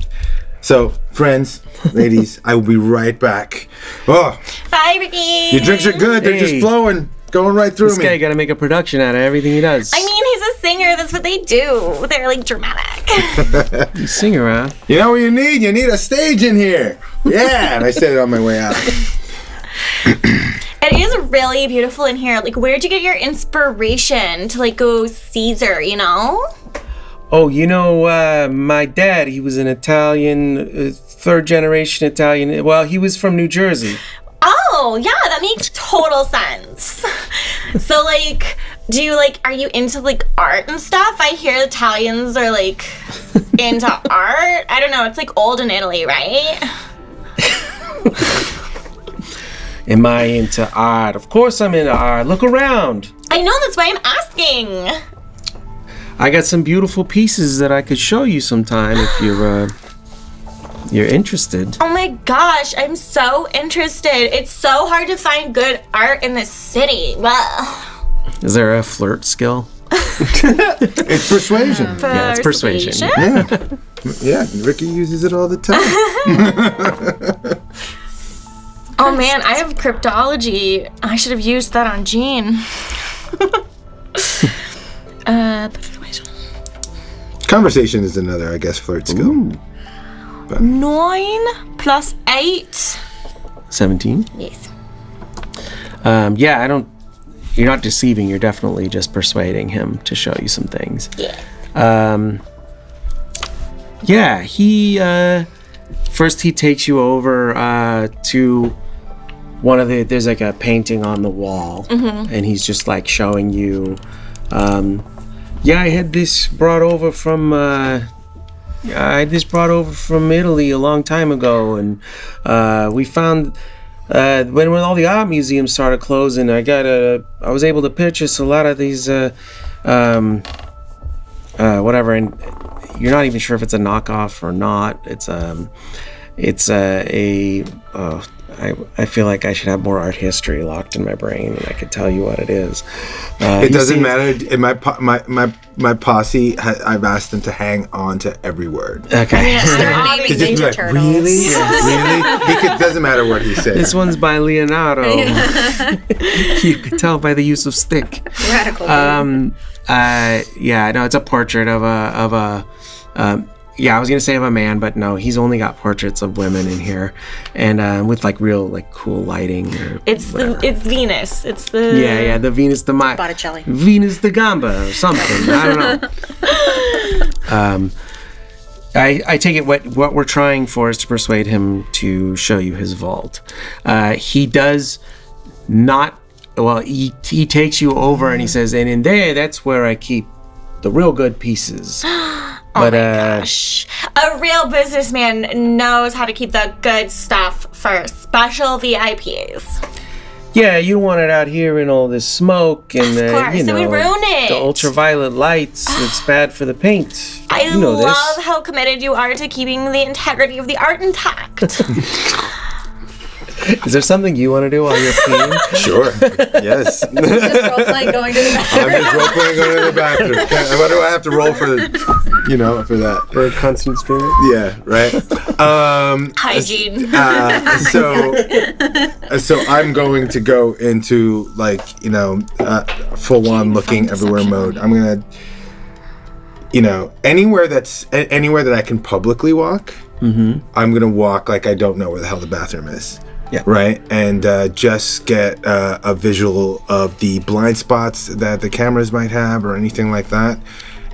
So, friends, ladies, I will be right back. Oh, Bye, Ricky. your drinks are good. They're just Hey. flowing, going right through This me. guy got to make a production out of everything he does. I mean, he's a singer. That's what they do. They're like dramatic. You sing around. You know what you need? You need a stage in here. Yeah, and I said it on my way out. It is really beautiful in here. Like, where'd you get your inspiration to like go Caesar? You know? Oh, you know, my dad, he was an Italian, third generation Italian. Well, he was from New Jersey. Oh, yeah, that makes total sense. So, like, are you into, like, art and stuff? I hear Italians are, like, into art. I don't know, it's, like, old in Italy, right? Am I into art? Of course I'm into art. Look around. I know, that's why I'm asking. I got some beautiful pieces that I could show you sometime if you're interested. Oh my gosh, I'm so interested. It's so hard to find good art in this city. Well, Is there a flirt skill? It's persuasion. Yeah, it's persuasion. Yeah, yeah. Ricky uses it all the time. Oh man, I have cryptology. I should have used that on Jean. Persuasion. Conversation is another, I guess, flirt skill. Ooh. 9 plus 8. 17? Yes. Yeah, you're not deceiving, you're definitely just persuading him to show you some things. Yeah. Yeah, he, first he takes you over to one of there's like a painting on the wall, and he's just like showing you, yeah, I had this brought over from Italy a long time ago, and we found when all the art museums started closing, I was able to purchase a lot of these whatever, and you're not even sure if it's a knockoff or not. I feel like I should have more art history locked in my brain, and I could tell you what it is. It doesn't matter. In my posse, I've asked them to hang on to every word. Okay. Yeah, they're Naming obviously Ninja Like, Turtles. really? Really? It doesn't matter what he says. This one's by Leonardo. You could tell by the use of stick. Radical. Yeah, no, it's a portrait of a yeah, I was gonna say of a man, but no, he's only got portraits of women in here, and with like real like cool lighting. Or It's whatever. it's Venus. It's the Yeah, the Venus de Botticelli. Venus de Gamba or something. I don't know. I take it what we're trying for is to persuade him to show you his vault. He does not. Well, he takes you over and he says, and in there, that's where I keep the real good pieces. Oh my gosh. A real businessman knows how to keep the good stuff for special VIPs. Yeah, you want it out here in all this smoke and Of course, you it know, would ruin it. the ultraviolet lights. It's bad for the paint. I You know love this. how committed you are to keeping the integrity of the art intact. Is there something you want to do while you're peeing? Sure. Yes. Just role-playing going to the bathroom. I'm just role-playing going to the bathroom. What do I have to roll for for that? For a constant streamer? Yeah, right. Hygiene. So I'm going to go into full-on looking everywhere mode. I'm gonna, anywhere that I can publicly walk. Mm-hmm. I'm gonna walk like I don't know where the hell the bathroom is. Yeah. Right. And just get a visual of the blind spots that the cameras might have or anything like that.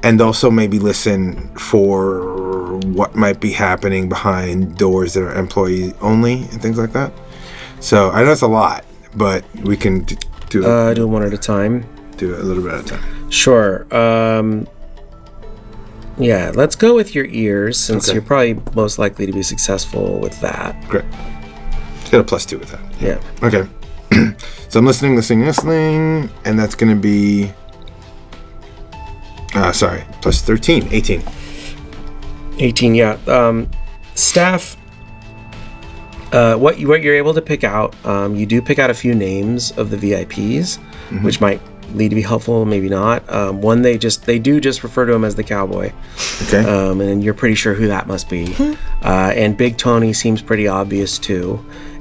And also maybe listen for what might be happening behind doors that are employee only and things like that. So I know it's a lot, but we can do it. Do it one at a time. Do it a little bit at a time. Sure. Yeah, let's go with your ears since Okay. you're probably most likely to be successful with that. Great. Got a +2 with that. Yeah. Okay. So I'm listening, and that's going to be... plus 13, 18. 18, yeah. Staff, what you're able to pick out, you do pick out a few names of the VIPs, which might lead to be helpful, maybe not. One, they do just refer to him as the cowboy. Okay. And you're pretty sure who that must be. And Big Tony seems pretty obvious too.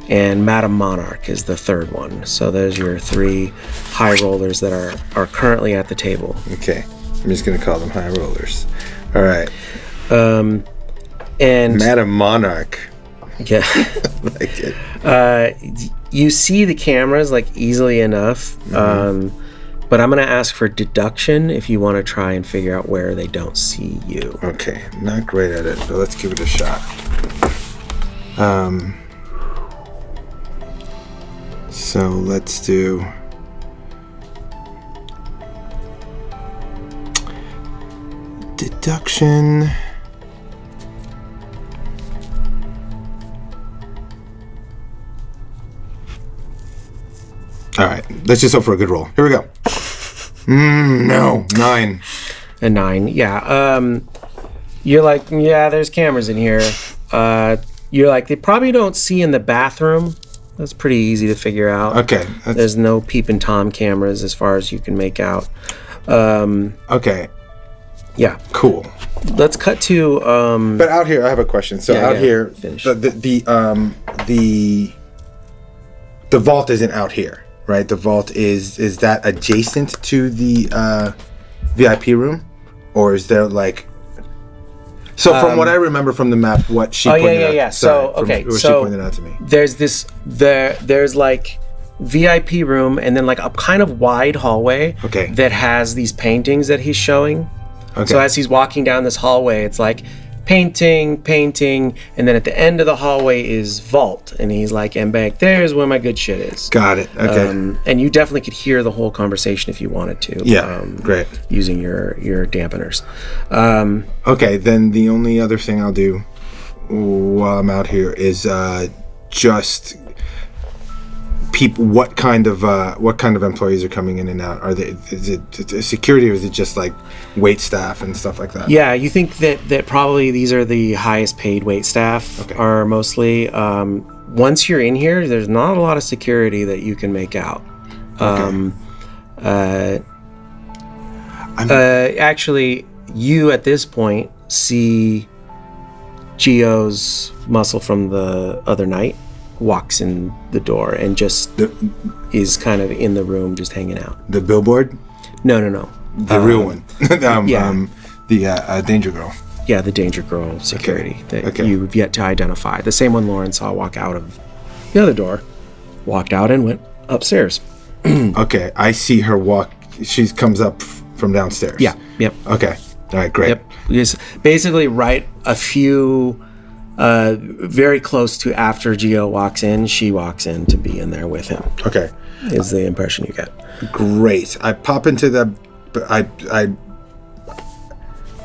And Madam Monarch is the third one. So there's your 3 high rollers that are currently at the table. Okay. I'm just going to call them high rollers. All right. And Madam Monarch. yeah, Like it. you see the cameras like easily enough. But I'm going to ask for deduction if you want to try and figure out where they don't see you. Okay. Not great at it, but let's give it a shot. So let's do... deduction. All right, let's just hope for a good roll. Here we go. No, 9. A 9, yeah. You're like, yeah, there's cameras in here. You're like, they probably don't see in the bathroom. That's pretty easy to figure out. Okay. There's no peeping Tom cameras as far as you can make out. Okay. Yeah. Cool. Let's cut to. But out here, I have a question. So Yeah, out yeah, here, finish. the vault isn't out here, right? The vault is that adjacent to the VIP room, or is there like? So from what I remember from the map, what she pointed out. Yeah. Sorry, What she pointed out to me. There's there's like VIP room and then like a kind of wide hallway. Okay. That has these paintings that he's showing. Okay. So as he's walking down this hallway, it's like painting, and then at the end of the hallway is vault, and he's like, and back there's where my good shit is. Got it. Okay. And you definitely could hear the whole conversation if you wanted to. Yeah. Great. Using your dampeners. Okay. Then the only other thing I'll do while I'm out here is just people. What kind of employees are coming in and out? Is it security, or is it just like wait staff and stuff like that? Yeah, you think that probably these are the highest paid wait staff. Okay. Are mostly. Once you're in here, there's not a lot of security that you can make out. Actually, you at this point see Gio's muscle from the other night walks in the door and just is kind of in the room just hanging out. The billboard? No. The real one. Yeah. The Danger Girl. Yeah, the Danger Girl security that Okay. you've yet to identify. The same one Loren saw walk out of the other door, walked out and went upstairs. Okay, I see her walk. She comes up from downstairs. Yeah, yep. Okay. All right, great. Yep. Just basically right a few, very close to after Gio walks in, she walks in to be in there with him. Okay. Is the impression you get. Great. I pop into the...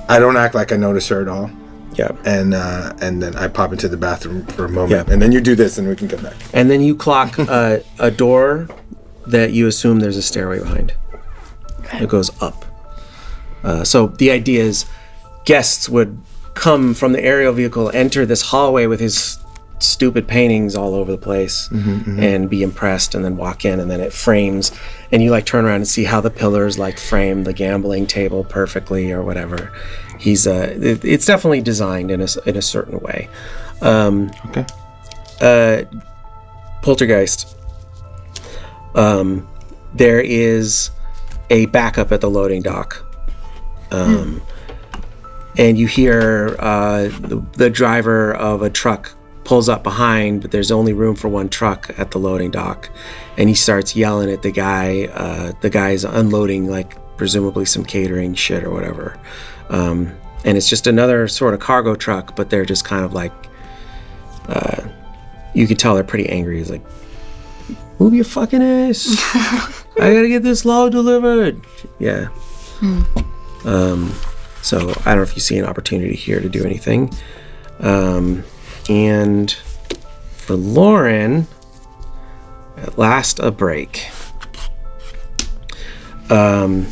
I don't act like I notice her at all. Yeah. And then I pop into the bathroom for a moment. Yeah. And then you do this and we can come back. And then you clock a door that you assume there's a stairway behind. Okay. It goes up. So the idea is guests would come from the aerial vehicle, enter this hallway with his stupid paintings all over the place, and be impressed, and then walk in, and then it frames, and you like turn around and see how the pillars like frame the gambling table perfectly or whatever. He's it's definitely designed in a certain way. Okay. Poltergeist. There is a backup at the loading dock. And you hear the driver of a truck pulls up behind, but there's only room for one truck at the loading dock, and he starts yelling at the guy. The guy's unloading, like, presumably some catering shit or whatever. And it's just another sort of cargo truck, but they're just kind of like, you can tell they're pretty angry. He's like, move your fucking ass. I gotta get this load delivered. Yeah. So I don't know if you see an opportunity here to do anything. And for Loren, at last a break. The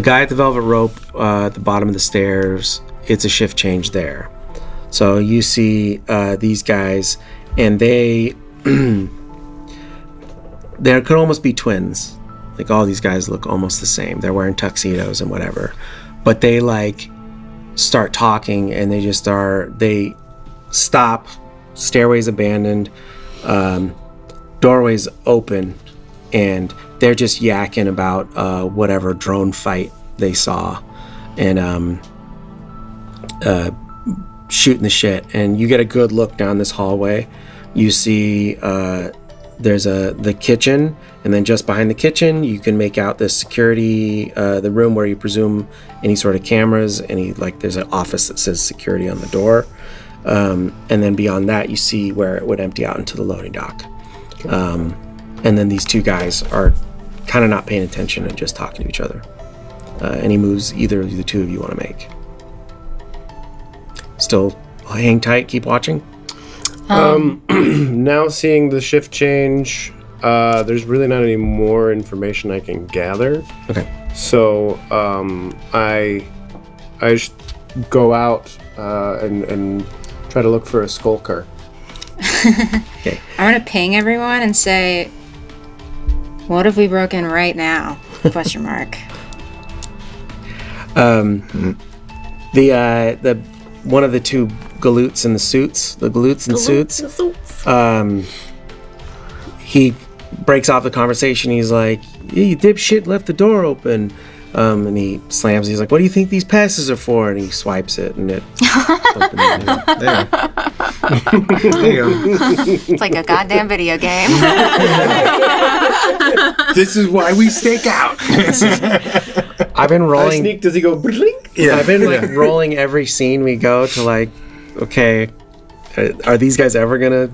guy at the velvet rope at the bottom of the stairs, it's a shift change there. So you see these guys, and they could almost be twins. Like, all these guys look almost the same. They're wearing tuxedos and whatever, but they like start talking, and they stop. Stairways abandoned, doorways open, and they're just yakking about whatever drone fight they saw, and shooting the shit. And you get a good look down this hallway. You see there's the kitchen, and then just behind the kitchen you can make out the security, the room where you presume any sort of cameras, there's an office that says security on the door, and then beyond that you see where it would empty out into the loading dock. And then these two guys are kind of not paying attention and just talking to each other. Any moves either of the two of you want to make? Still hang tight, keep watching? Now seeing the shift change, there's really not any more information I can gather. Okay. So I just go out and try to look for a skulker. Okay. I'm gonna ping everyone and say, "What if we broke in right now?" Question mark. The one of the two galoots in the suits, he breaks off the conversation. He's like, "Yeah, you dipshit left the door open." And he slams. He's like, "What do you think these passes are for?" And he swipes it, and it opens. There. There you go. It's like a goddamn video game. This is why we stake out. I've been rolling. I sneak. Does he go? Blink? Yeah, I've been like rolling every scene we go to, like, okay, are these guys ever gonna?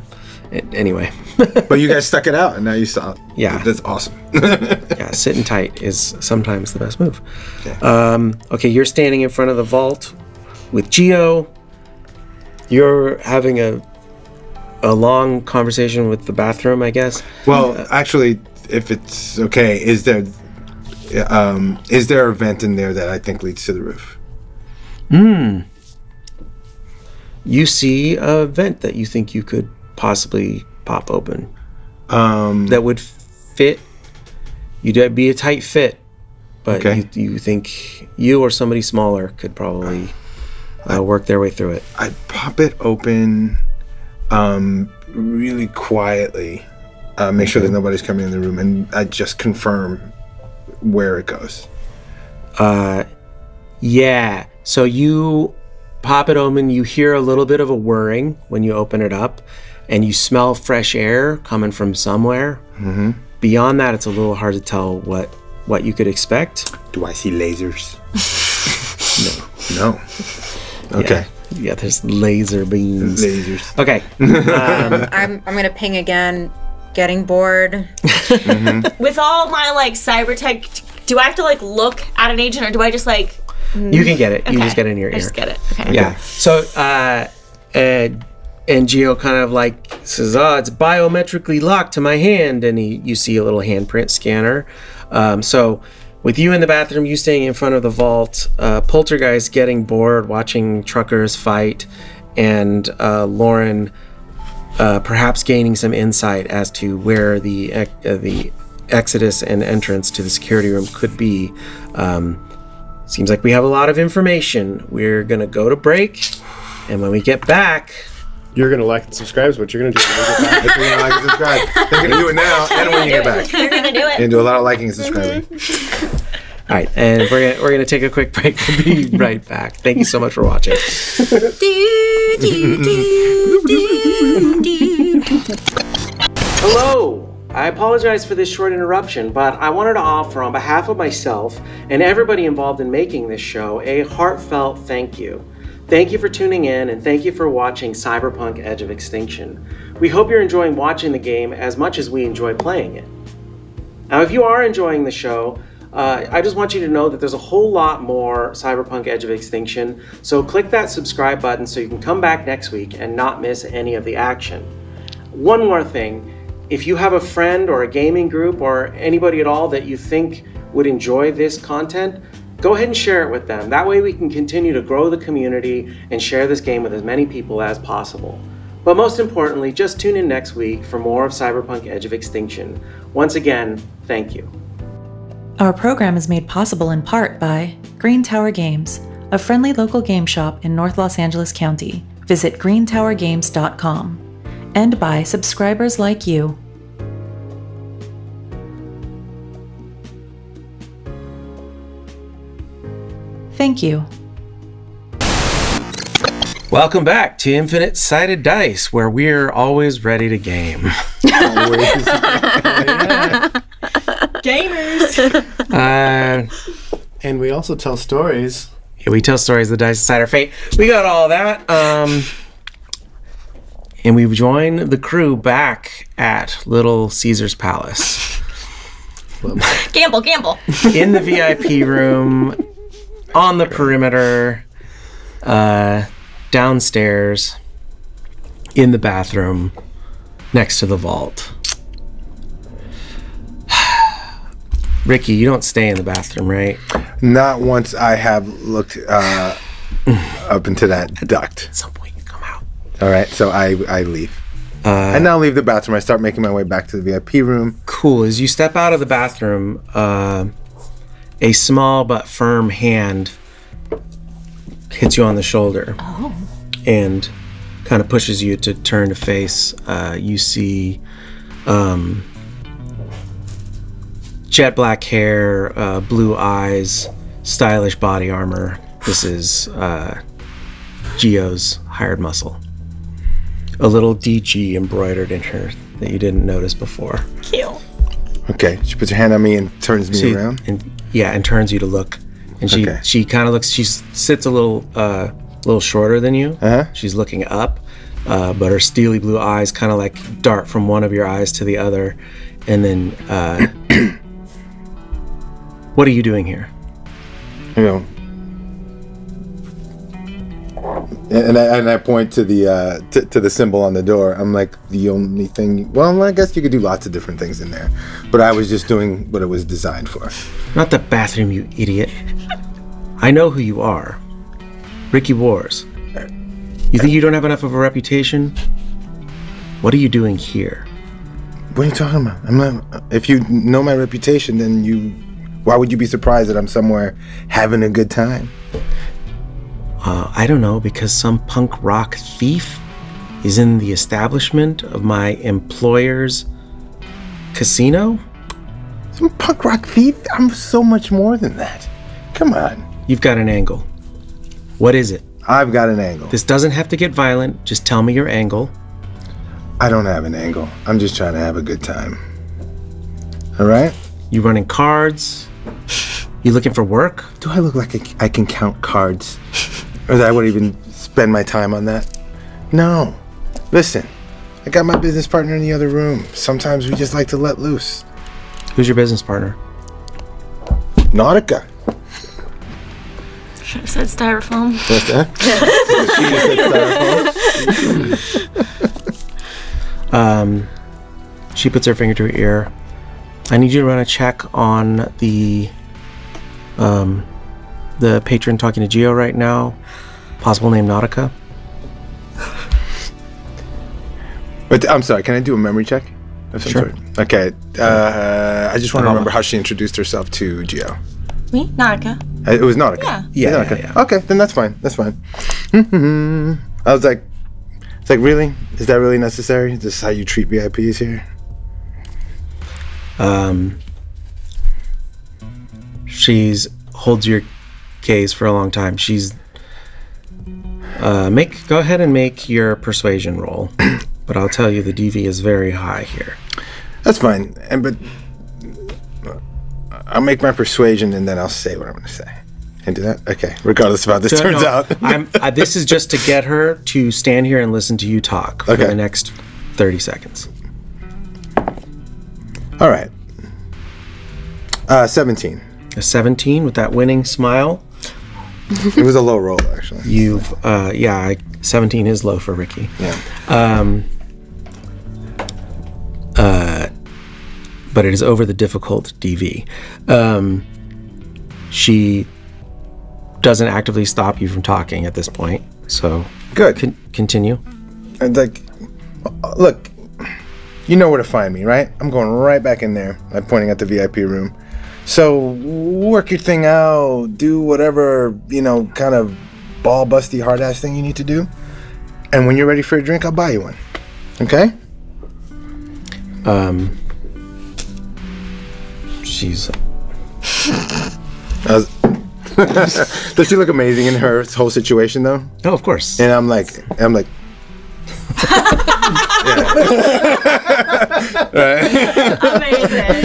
Anyway. But you guys stuck it out, and now you saw. Yeah, that's awesome. Yeah, sitting tight is sometimes the best move. Okay. Okay, you're standing in front of the vault with Geo. You're having a long conversation with the bathroom, I guess. Well, actually, if it's okay, is there a vent in there that I think leads to the roof? You see a vent that you think you could possibly pop open. That would fit. You'd be a tight fit, but okay. you think you or somebody smaller could probably work their way through it. I'd pop it open really quietly, make sure that nobody's coming in the room, and I'd just confirm where it goes. Yeah. So you pop it open, you hear a little bit of a whirring when you open it up, and you smell fresh air coming from somewhere. Mm-hmm. Beyond that, it's a little hard to tell what you could expect. Do I see lasers? No. Okay. Yeah, there's laser beams. Lasers. Okay. I'm gonna ping again. Getting bored. With all my like cyber tech, do I have to like look at an agent, or do I just like You can get it. You just get it in your ear. I just get it. Okay. Yeah. So, and Geo kind of like says, "Oh, it's biometrically locked to my hand," and you see a little handprint scanner. So, with you in the bathroom, you staying in front of the vault, Poltergeist getting bored watching truckers fight, and Loren perhaps gaining some insight as to where the exodus and entrance to the security room could be. Seems like we have a lot of information. We're gonna go to break, and when we get back, You're going to like and subscribe is what you're going to do. When you get back. If you're gonna like and subscribe, they're gonna do it now and when you get back. You're gonna do You're it. gonna do a lot of liking and subscribing. all right, and we're gonna take a quick break. We'll be right back. Thank you so much for watching. Hello! I apologize for this short interruption, but I wanted to offer on behalf of myself and everybody involved in making this show a heartfelt thank you. Thank you for tuning in, and thank you for watching Cyberpunk Edge of Extinction. We hope you're enjoying watching the game as much as we enjoy playing it. Now, if you are enjoying the show, I just want you to know that there's a whole lot more Cyberpunk Edge of Extinction, so click that subscribe button so you can come back next week and not miss any of the action. One more thing, if you have a friend or a gaming group or anybody at all that you think would enjoy this content, go ahead and share it with them. That way we can continue to grow the community and share this game with as many people as possible. But most importantly, just tune in next week for more of Cyberpunk Edge of Extinction. Once again, thank you. Our program is made possible in part by Green Tower Games, a friendly local game shop in North Los Angeles County. Visit greentowergames.com. And by subscribers like you. Thank you. Welcome back to Infinite Sided Dice, where we're always ready to game. Gamers. And we also tell stories. Yeah, we tell stories, the dice decide our fate. We got all that. And we join the crew back at Little Caesar's Palace. Gamble. In the VIP room, on the perimeter, downstairs, in the bathroom, next to the vault. Ricky, you don't stay in the bathroom, right? Not once I have looked up into that duct. At some point you come out. All right, so I leave. I now leave the bathroom. I start making my way back to the VIP room. Cool. As you step out of the bathroom, a small but firm hand hits you on the shoulder and kind of pushes you to turn to face. You see jet black hair, blue eyes, stylish body armor. This is Geo's hired muscle. A little DG embroidered in her that you didn't notice before. Cute. Okay, she puts her hand on me and turns me around. And turns you to look. And she kind of looks. She sits a little shorter than you. She's looking up, but her steely blue eyes kind of like dart from one of your eyes to the other, and then. What are you doing here? You know, and I point to the symbol on the door. I'm like, the only thing. Well, I guess you could do lots of different things in there, but I was just doing what it was designed for. Not the bathroom, you idiot. I know who you are. Ricky Wars. You think you don't have enough of a reputation? What are you doing here? What are you talking about? I'm not. If you know my reputation, then you. Why would you be surprised that I'm somewhere having a good time? I don't know, because some punk rock thief is in the establishment of my employer's casino? Some punk rock thief? I'm so much more than that. Come on. You've got an angle. What is it? I've got an angle. This doesn't have to get violent. Just tell me your angle. I don't have an angle. I'm just trying to have a good time. All right? You running cards? You looking for work? Do I look like I can count cards? Or that I would even spend my time on that? No. Listen, I got my business partner in the other room. Sometimes we just like to let loose. Who's your business partner? Nautica. Should have said styrofoam. What's that? She puts her finger to her ear. I need you to run a check on the patron talking to Geo right now. Possible name Nautica. But I'm sorry, can I do a memory check? Of some Sure. sort? Okay. I just want to remember how she introduced herself to Geo. Me? Nautica. It was Nautica. Yeah. Nautica. Okay, then that's fine. That's fine. I was like, it's like, really? Is that really necessary? Is this how you treat VIPs here? She's holds your gaze for a long time. She's go ahead and make your persuasion roll. But I'll tell you the DV is very high here. That's fine. But I'll make my persuasion and then I'll say what I'm going to say. Can I do that? Okay. Regardless of how this turns out. This is just to get her to stand here and listen to you talk for the next 30 seconds. All right. 17. A 17 with that winning smile. It was a low roll, actually. 17 is low for Ricky. Yeah. But it is over the difficult DV. She doesn't actively stop you from talking at this point, so good. Continue. And like, look, you know where to find me, right? I'm going right back in there. I'm pointing at the VIP room. So work your thing out, do whatever, kind of ball busty hard ass thing you need to do. And when you're ready for a drink, I'll buy you one. Okay? She's Does she look amazing in her whole situation though? Oh, of course. And I'm like Amazing.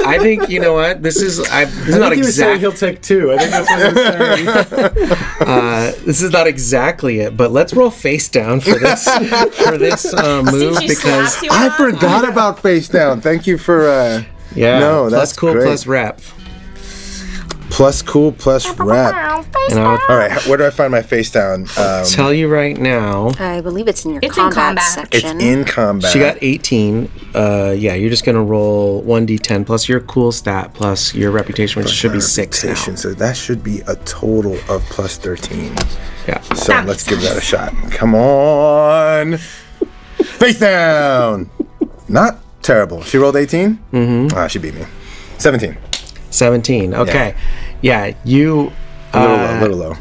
I think you know what this is. This is not exactly. He'll take 2. I think that's what he was saying. This is not exactly it, but let's roll face down for this move because I forgot about face down. Thank you for. No, plus that's cool great. plus rep. Plus cool plus rep. All right, where do I find my face down? Tell you right now. I believe it's in your It's combat, in combat. section. It's in combat. She got 18. You're just gonna roll 1d10 plus your cool stat plus your reputation, which should be 6 now. So that should be a total of plus 13. Yeah. So let's give that a shot. Come on. Face down. Not terrible. She rolled 18? Mm-hmm. She beat me. 17. 17. Okay. Yeah, you... A little low.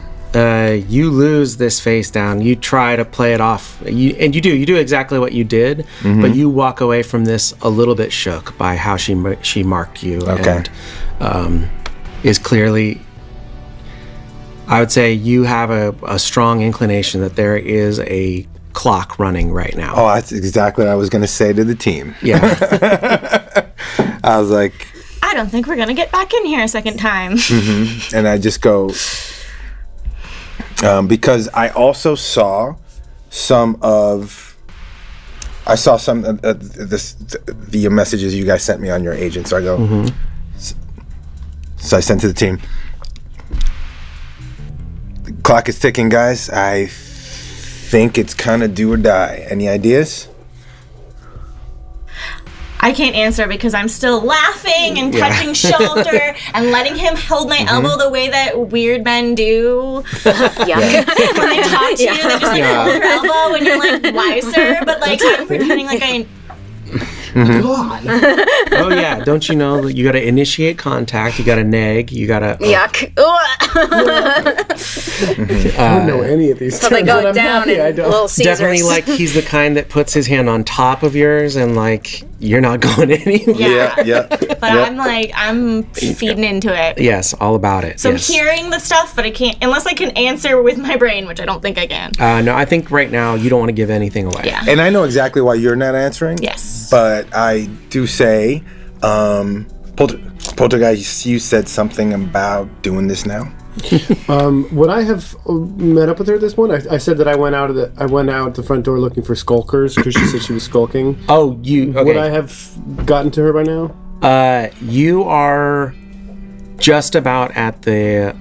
You lose this face down. You try to play it off. You do exactly what you did, but you walk away from this a little bit shook by how she marked you. Okay. And is clearly... I would say you have a strong inclination that there is a clock running right now. Oh, that's exactly what I was going to say to the team. Yeah. I was like... I don't think we're gonna get back in here a second time. And I just go... because I also saw some of... the messages you guys sent me on your agent. So I go... So I sent to the team. The clock is ticking, guys. I think it's kind of do or die. Any ideas? I can't answer because I'm still laughing and touching shoulder and letting him hold my elbow the way that weird men do. Yeah. When they talk to you, they just like hold your elbow when you're like wiser, but like I'm pretending like I... Oh yeah, don't you know you gotta initiate contact, you gotta nag, you gotta... Yuck. I don't know any of these So terms, they go but I'm down happy I in don't. Little Caesars. Definitely like he's the kind that puts his hand on top of yours and like you're not going anywhere. Yeah. But I'm feeding into it. Yes, all about it. So yes. I'm hearing the stuff, but I can't, unless I can answer with my brain, which I don't think I can. No, I think right now you don't want to give anything away. Yeah. And I know exactly why you're not answering. Yes. But I do say, Poltergeist, you said something about doing this now. Would I have met up with her at this point? I said that I went out the front door looking for skulkers because she said she was skulking. Oh, you... Okay. Would I have gotten to her by now? You are just about at the,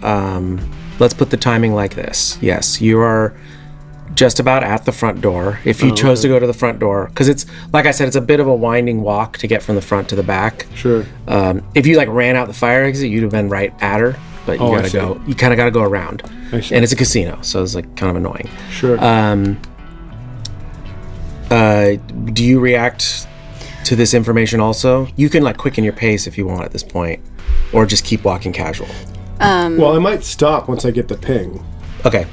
let's put the timing like this. Yes, you are just about at the front door. If you chose to go to the front door, because it's, like I said, it's a bit of a winding walk to get from the front to the back. Sure. If you like ran out the fire exit, you'd have been right at her, but you gotta go, you kind of gotta go around. And it's a casino, so it's like kind of annoying. Sure. Do you react to this information also? You can like quicken your pace if you want at this point, or just keep walking casual. Well, I might stop once I get the ping. Okay.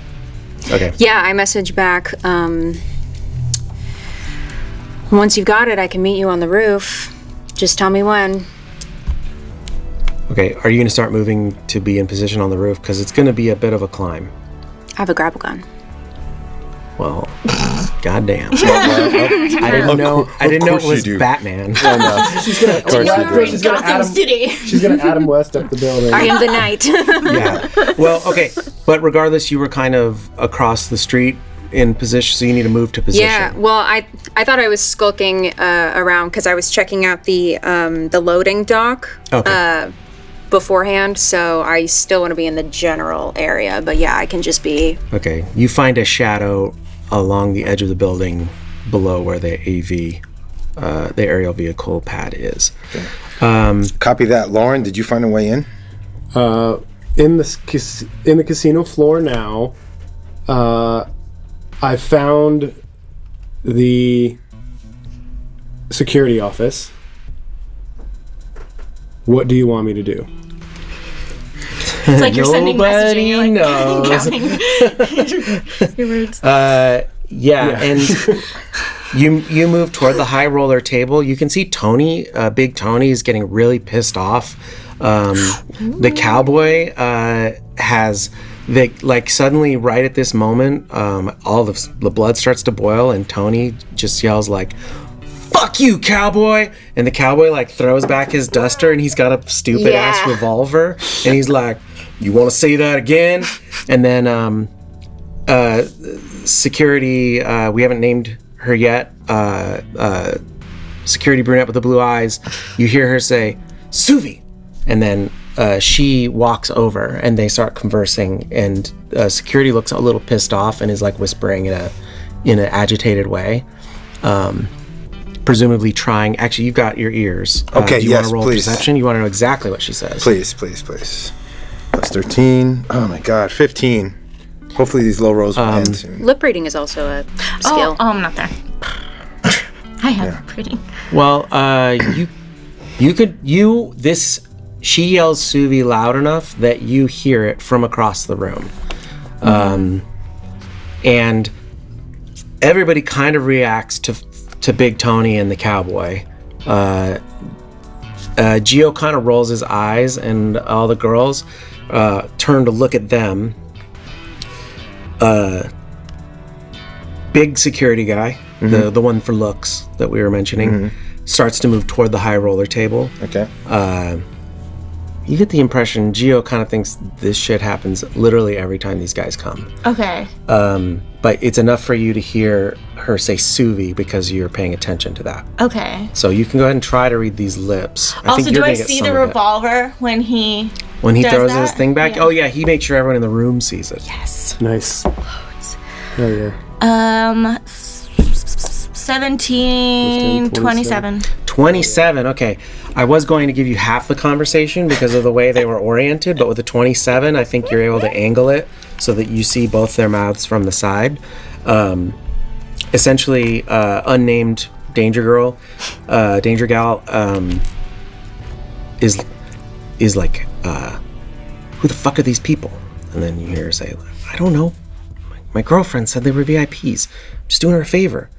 Okay. Yeah, I message back. Once you've got it, I can meet you on the roof. Just tell me when. Okay, are you going to start moving to be in position on the roof? Because it's going to be a bit of a climb. I have a grapple gun. Well, goddamn. I didn't know it was Batman. She's gonna Adam West up the building. I am the knight. Yeah. Well, okay, but regardless, you were kind of across the street in position, so you need to move to position. Yeah. Well, I thought I was skulking around because I was checking out the loading dock. Okay. Beforehand, so I still want to be in the general area, but yeah, I can just be... Okay, you find a shadow along the edge of the building below where the AV, the aerial vehicle pad is. Okay. Copy that. Loren, did you find a way in? In the casino floor now, I found the security office. What do you want me to do? It's like you're sending messaging. You're like counting your words. And you move toward the high roller table. You can see Tony, Big Tony, is getting really pissed off. The cowboy has suddenly right at this moment, all the blood starts to boil, and Tony just yells like, "Fuck you, cowboy!" And the cowboy like throws back his duster, and he's got a stupid ass revolver, and he's like, "You want to say that again?" And then security, we haven't named her yet, security brunette with the blue eyes, you hear her say, "Suvi!" And then she walks over, and they start conversing, and security looks a little pissed off and is like whispering in an agitated way. Presumably trying... Actually, you've got your ears. Okay, do you want to roll perception? You want to know exactly what she says. Please. Plus 13. Oh my god, 15. Hopefully these low rolls will end soon. Lip reading is also a skill. Oh, I'm not there. I have lip reading. Well, she yells Suvi loud enough that you hear it from across the room. And everybody kind of reacts to Big Tony and the cowboy. Gio kind of rolls his eyes, and all the girls turn to look at them. Big security guy, the one for looks that we were mentioning, starts to move toward the high roller table. Okay. You get the impression Gio kind of thinks this shit happens literally every time these guys come. Okay. But it's enough for you to hear her say Suvi because you're paying attention to that. Okay. So you can go ahead and try to read these lips. Also, do I see the revolver when he throws his thing back? Yeah. Oh yeah, he makes sure everyone in the room sees it. Yes. Nice. Explodes. Oh yeah. 17, 27. 27, okay. I was going to give you half the conversation because of the way they were oriented, but with the 27, I think you're able to angle it so that you see both their mouths from the side. Essentially, unnamed Danger Gal, is like, who the fuck are these people? And then you hear her say, I don't know. My girlfriend said they were VIPs. I'm just doing her a favor.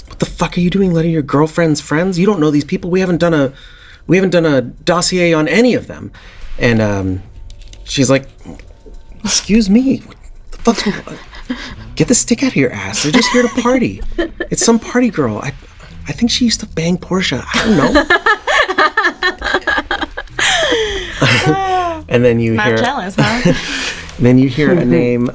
What the fuck are you doing letting your girlfriend's friends? You don't know these people. We haven't done a dossier on any of them. And she's like, excuse me, what the fuck? Get the stick out of your ass. They're just here to party. It's some party girl. I think she used to bang Portia. I don't know. And then you hear... Not jealous, huh? Then you hear a name.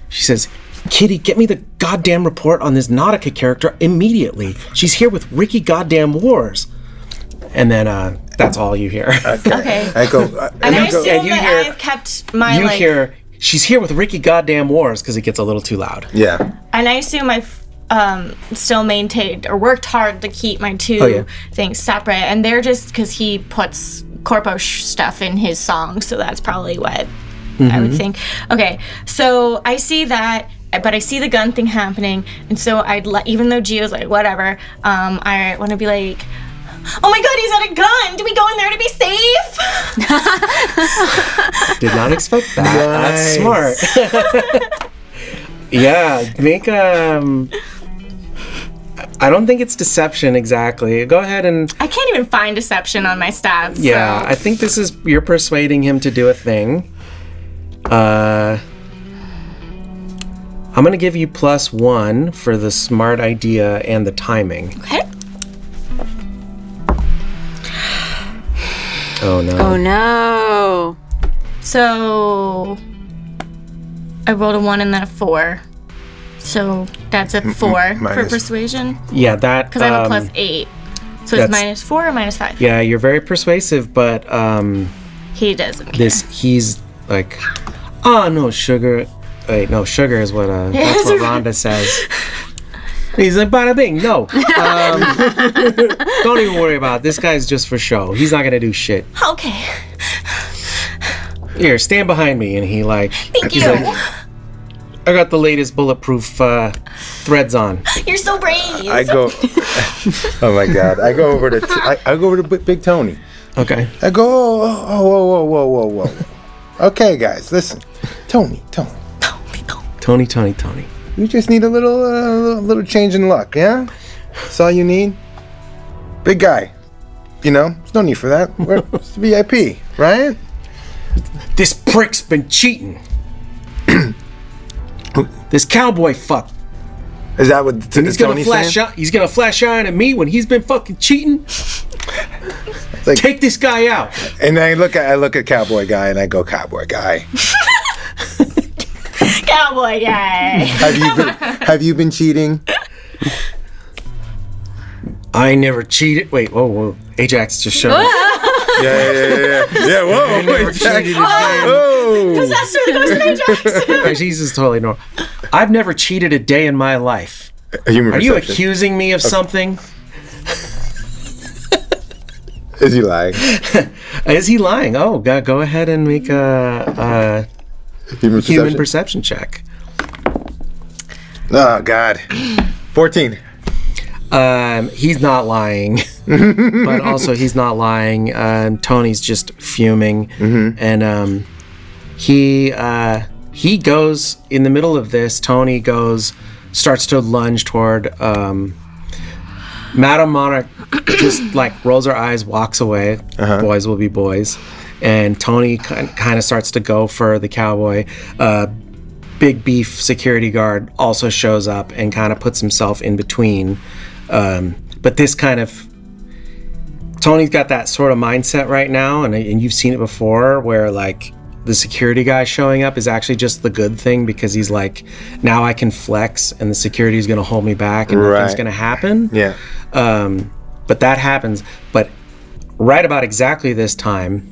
She says, Kitty, get me the goddamn report on this Nautica character immediately. She's here with Ricky goddamn Wars. And then that's all you hear. Okay. I go. And I assume and you that hear- I've kept my You hear, she's here with Ricky goddamn Wars, because it gets a little too loud. Yeah. and I assume I've still maintained or worked hard to keep my two Oh, yeah. things separate, and they're just because he puts corpo stuff in his songs, so that's probably what I would think. Okay, so I see that, but I see the gun thing happening, and so even though Gio's like whatever, I want to be like, oh my god, he's got a gun! Do we go in there to be safe? Did not expect that. Nice. That's smart. Yeah, make I don't think it's deception exactly. Go ahead and I can't even find deception on my stats. yeah. so. I think this is you're persuading him to do a thing. I'm gonna give you +1 for the smart idea and the timing. Okay. Oh no. Oh no. So I rolled a 1 and then a 4. So that's a 4 for minus- persuasion. Yeah, that Because I have a +8. So it's that's- -4 or -5? Yeah, you're very persuasive, but He doesn't care. he's like, oh no, sugar. Wait, no, sugar is what that's what Rhonda says. He's like, bada bing, no. Don't even worry about it. This guy's just for show. He's not gonna do shit. Okay. Here, stand behind me. And he like, Thank he's you. like, I got the latest bulletproof threads on. You're so brave. I go. Oh my god! I go over to. I go over to Big Tony. Okay. I go. Whoa. Okay, guys, listen. Tony. Tony. You just need a little change in luck, yeah? That's all you need. Big guy. You know, there's no need for that. It's the VIP, right? This prick's been cheating. This cowboy fuck. Is that what And he's gonna Tony's flash saying? out. He's gonna flash iron at me when he's been fucking cheating. Like- Take this guy out. And I look at Cowboy Guy and I go, Cowboy Guy. Cowboy guy. Have you been cheating? I never cheated. Wait, whoa. Ajax just showed up. Yeah. Whoa. Never cheated a day. Oh. That's what goes to Ajax. Yeah, she's just totally normal. I've never cheated a day in my life. Human Are you perception. accusing me of something? Is he lying? Is he lying? Oh, go ahead and make a human perception check. Oh God. 14. He's not lying, but also he's not lying. Tony's just fuming, and he goes in the middle of this. Tony starts to lunge toward Madame Monarch. Just like rolls her eyes, walks away. Boys will be boys, and Tony kind of starts to go for the cowboy. Big beef security guard also shows up and kind of puts himself in between. But this kind of Tony's got that sort of mindset right now, and you've seen it before, where like the security guy showing up is actually just the good thing, because he's like, now I can flex, and the security is going to hold me back, and nothing's Right. going to happen. Yeah. But that happens. But right about exactly this time,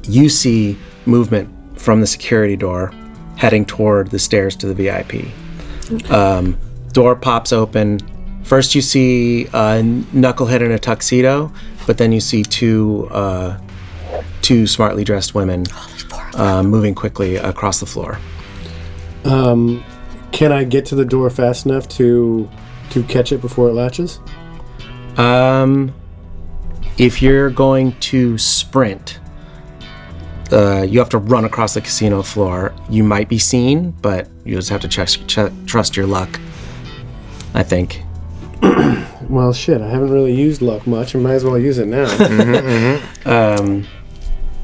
you see movement from the security door heading toward the stairs to the VIP. Door pops open. First you see a knucklehead in a tuxedo, but then you see two smartly dressed women moving quickly across the floor. Can I get to the door fast enough to catch it before it latches? If you're going to sprint, you have to run across the casino floor. You might be seen, but you just have to trust your luck, I think. Well, shit, I haven't really used luck much. I might as well use it now.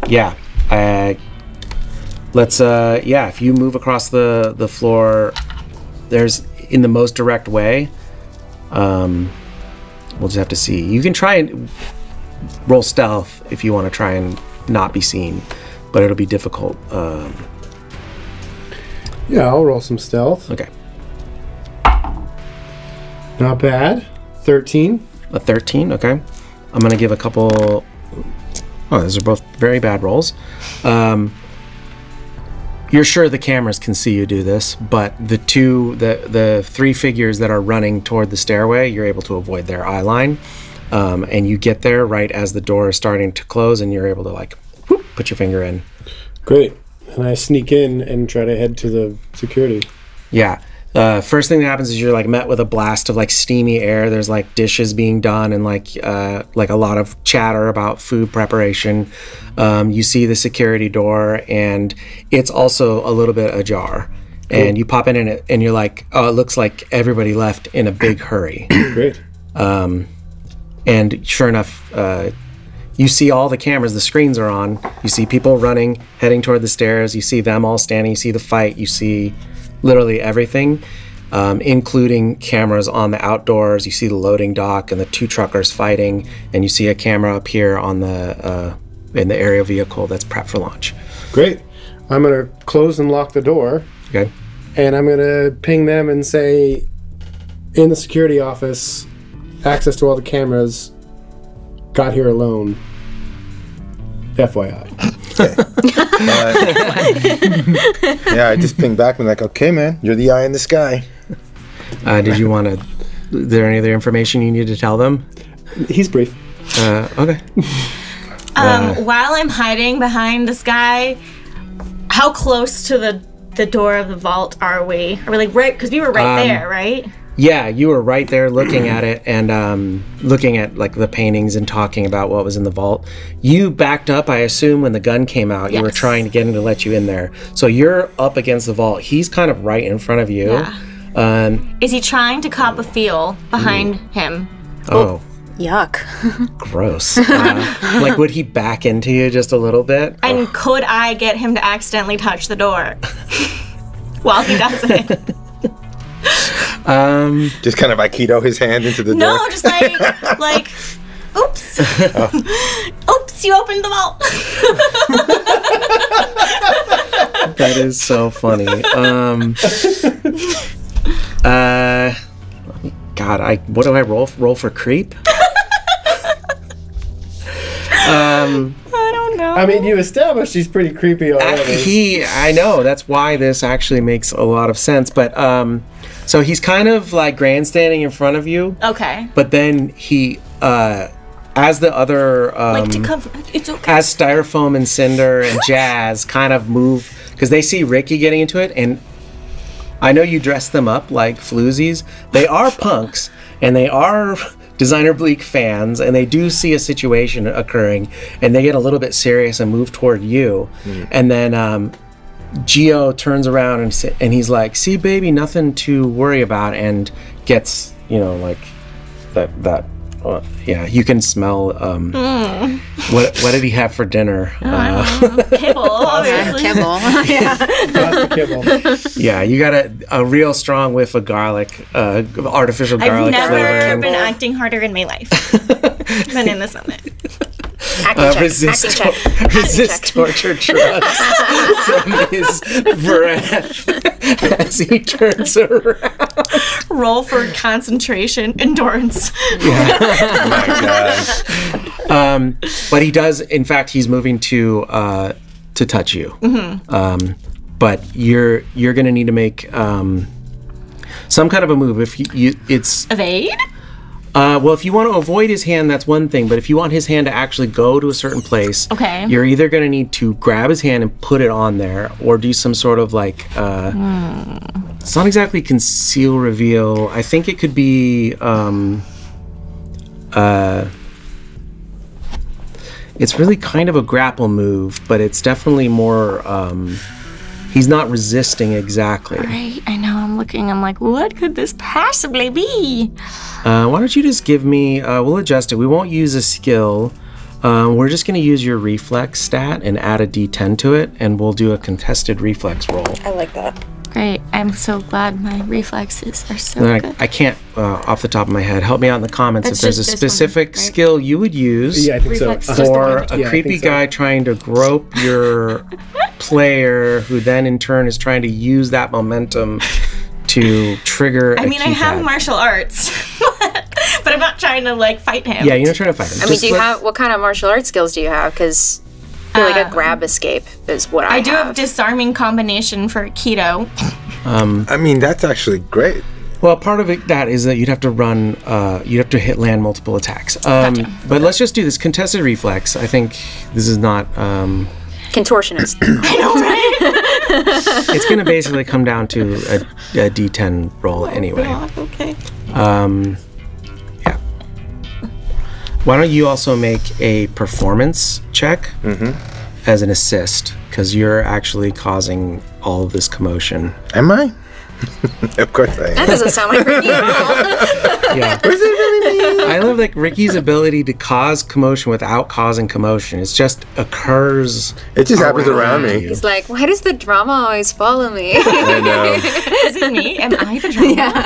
Yeah. If you move across the floor, there's in the most direct way. We'll just have to see. You can try and roll stealth if you want to try and not be seen, but it'll be difficult. Yeah, I'll roll some stealth. Okay. Not bad. 13. A 13, okay. I'm going to give a couple... Oh, those are both very bad rolls. You're sure the cameras can see you do this, but the three figures that are running toward the stairway, you're able to avoid their eye line. And you get there right as the door is starting to close, and you're able to, like, whoop, put your finger in. Great. And I sneak in and try to head to the security. Yeah. First thing that happens is you're, like, met with a blast of, like, steamy air. There's, like, dishes being done and, like a lot of chatter about food preparation. You see the security door, and it's also a little bit ajar. Cool. And you pop in it, and you're like, oh, it looks like everybody left in a big hurry. Great. And sure enough, you see all the cameras, the screens are on. You see people running, heading toward the stairs. You see them all standing. You see the fight. You see literally everything, including cameras on the outdoors. You see the loading dock and the two truckers fighting. And you see a camera up here on the in the aerial vehicle that's prepped for launch. Great. I'm going to close and lock the door. Okay. And I'm going to ping them and say, in the security office, access to all the cameras, got here alone. FYI. Yeah, I just pinged back and like, okay, man, you're the eye in the sky. Did you want to... Is there any other information you need to tell them? He's brief. Okay. While I'm hiding behind this guy, how close to the door of the vault are we? Are we like right? Because we were right there, right? Yeah, you were right there looking at it and looking at like the paintings and talking about what was in the vault. You backed up, I assume, when the gun came out. You were trying to get him to let you in there. So you're up against the vault. He's kind of right in front of you. Yeah. Is he trying to cop a feel behind him? Oh. Yuck. Gross. Like, would he back into you just a little bit? And could I get him to accidentally touch the door while he does it? Just kind of Aikido his hand into the door. No, just like, oops. Oops, you opened the vault. That is so funny. God, what do I roll? Roll for creep? I don't know. I mean, you established he's pretty creepy already. I know. That's why this actually makes a lot of sense. But, so he's kind of like grandstanding in front of you. Okay. But then he, as the other, like to cover, it's okay. as Styrofoam and Cinder and Jazz kind of move, because they see Ricky getting into it, and I know you dress them up like floozies. They are punks, and they are Designer Bleak fans, and they do see a situation occurring, and they get a little bit serious and move toward you. And then Geo turns around and he's like, "See, baby, nothing to worry about," and gets, like that. Yeah, you can smell. What did he have for dinner? Kibble, obviously. Kibble. Yeah. Kibble. Yeah, you got a real strong whiff of garlic, artificial garlic I've flavor. never been acting harder in my life than in this moment. Resist torture drugs from his breath as he turns around. Roll for concentration, endurance. Oh my god. But he does, in fact, he's moving to touch you. But you're going to need to make some kind of a move. If it's Evade? Well, if you want to avoid his hand, that's one thing. But if you want his hand to actually go to a certain place, okay, you're either going to need to grab his hand and put it on there, or do some sort of like, it's not exactly conceal reveal. I think it could be, it's really kind of a grapple move, but it's definitely more, he's not resisting exactly. Right, I know, I'm looking, I'm like, what could this possibly be? Why don't you just give me, we'll adjust it. We won't use a skill. We're just going to use your reflex stat and add a d10 to it, and we'll do a contested reflex roll. I like that. Great, I'm so glad my reflexes are so good. I can't, off the top of my head, help me out in the comments That's if there's a just this specific one, right? skill you would use Yeah, I think Reflex so. is just the for one. a creepy guy trying to grope your player, who then in turn is trying to use that momentum to trigger I mean, I have martial arts, but I'm not trying to like fight him. Yeah, you're not trying to fight him. I mean, do you have what kind of martial arts skills do you have? Because I feel like a grab escape is what I do have disarming combination for keto. I mean, that's actually great. Well, part of that is that you'd have to run, you'd have to land multiple attacks. Gotcha. But let's just do this contested reflex. I think this is not. Contortionist. I know, right? It's going to basically come down to a D10 roll anyway. God, okay. Yeah. Why don't you also make a performance check as an assist? Because you're actually causing all of this commotion. Am I? Of course I am. That doesn't sound like Ricky at all. Yeah. What does it really mean? I love like Ricky's ability to cause commotion without causing commotion. It just occurs. It just happens around me. you. He's like, why does the drama always follow me? I know. Is it me? Am I the drama?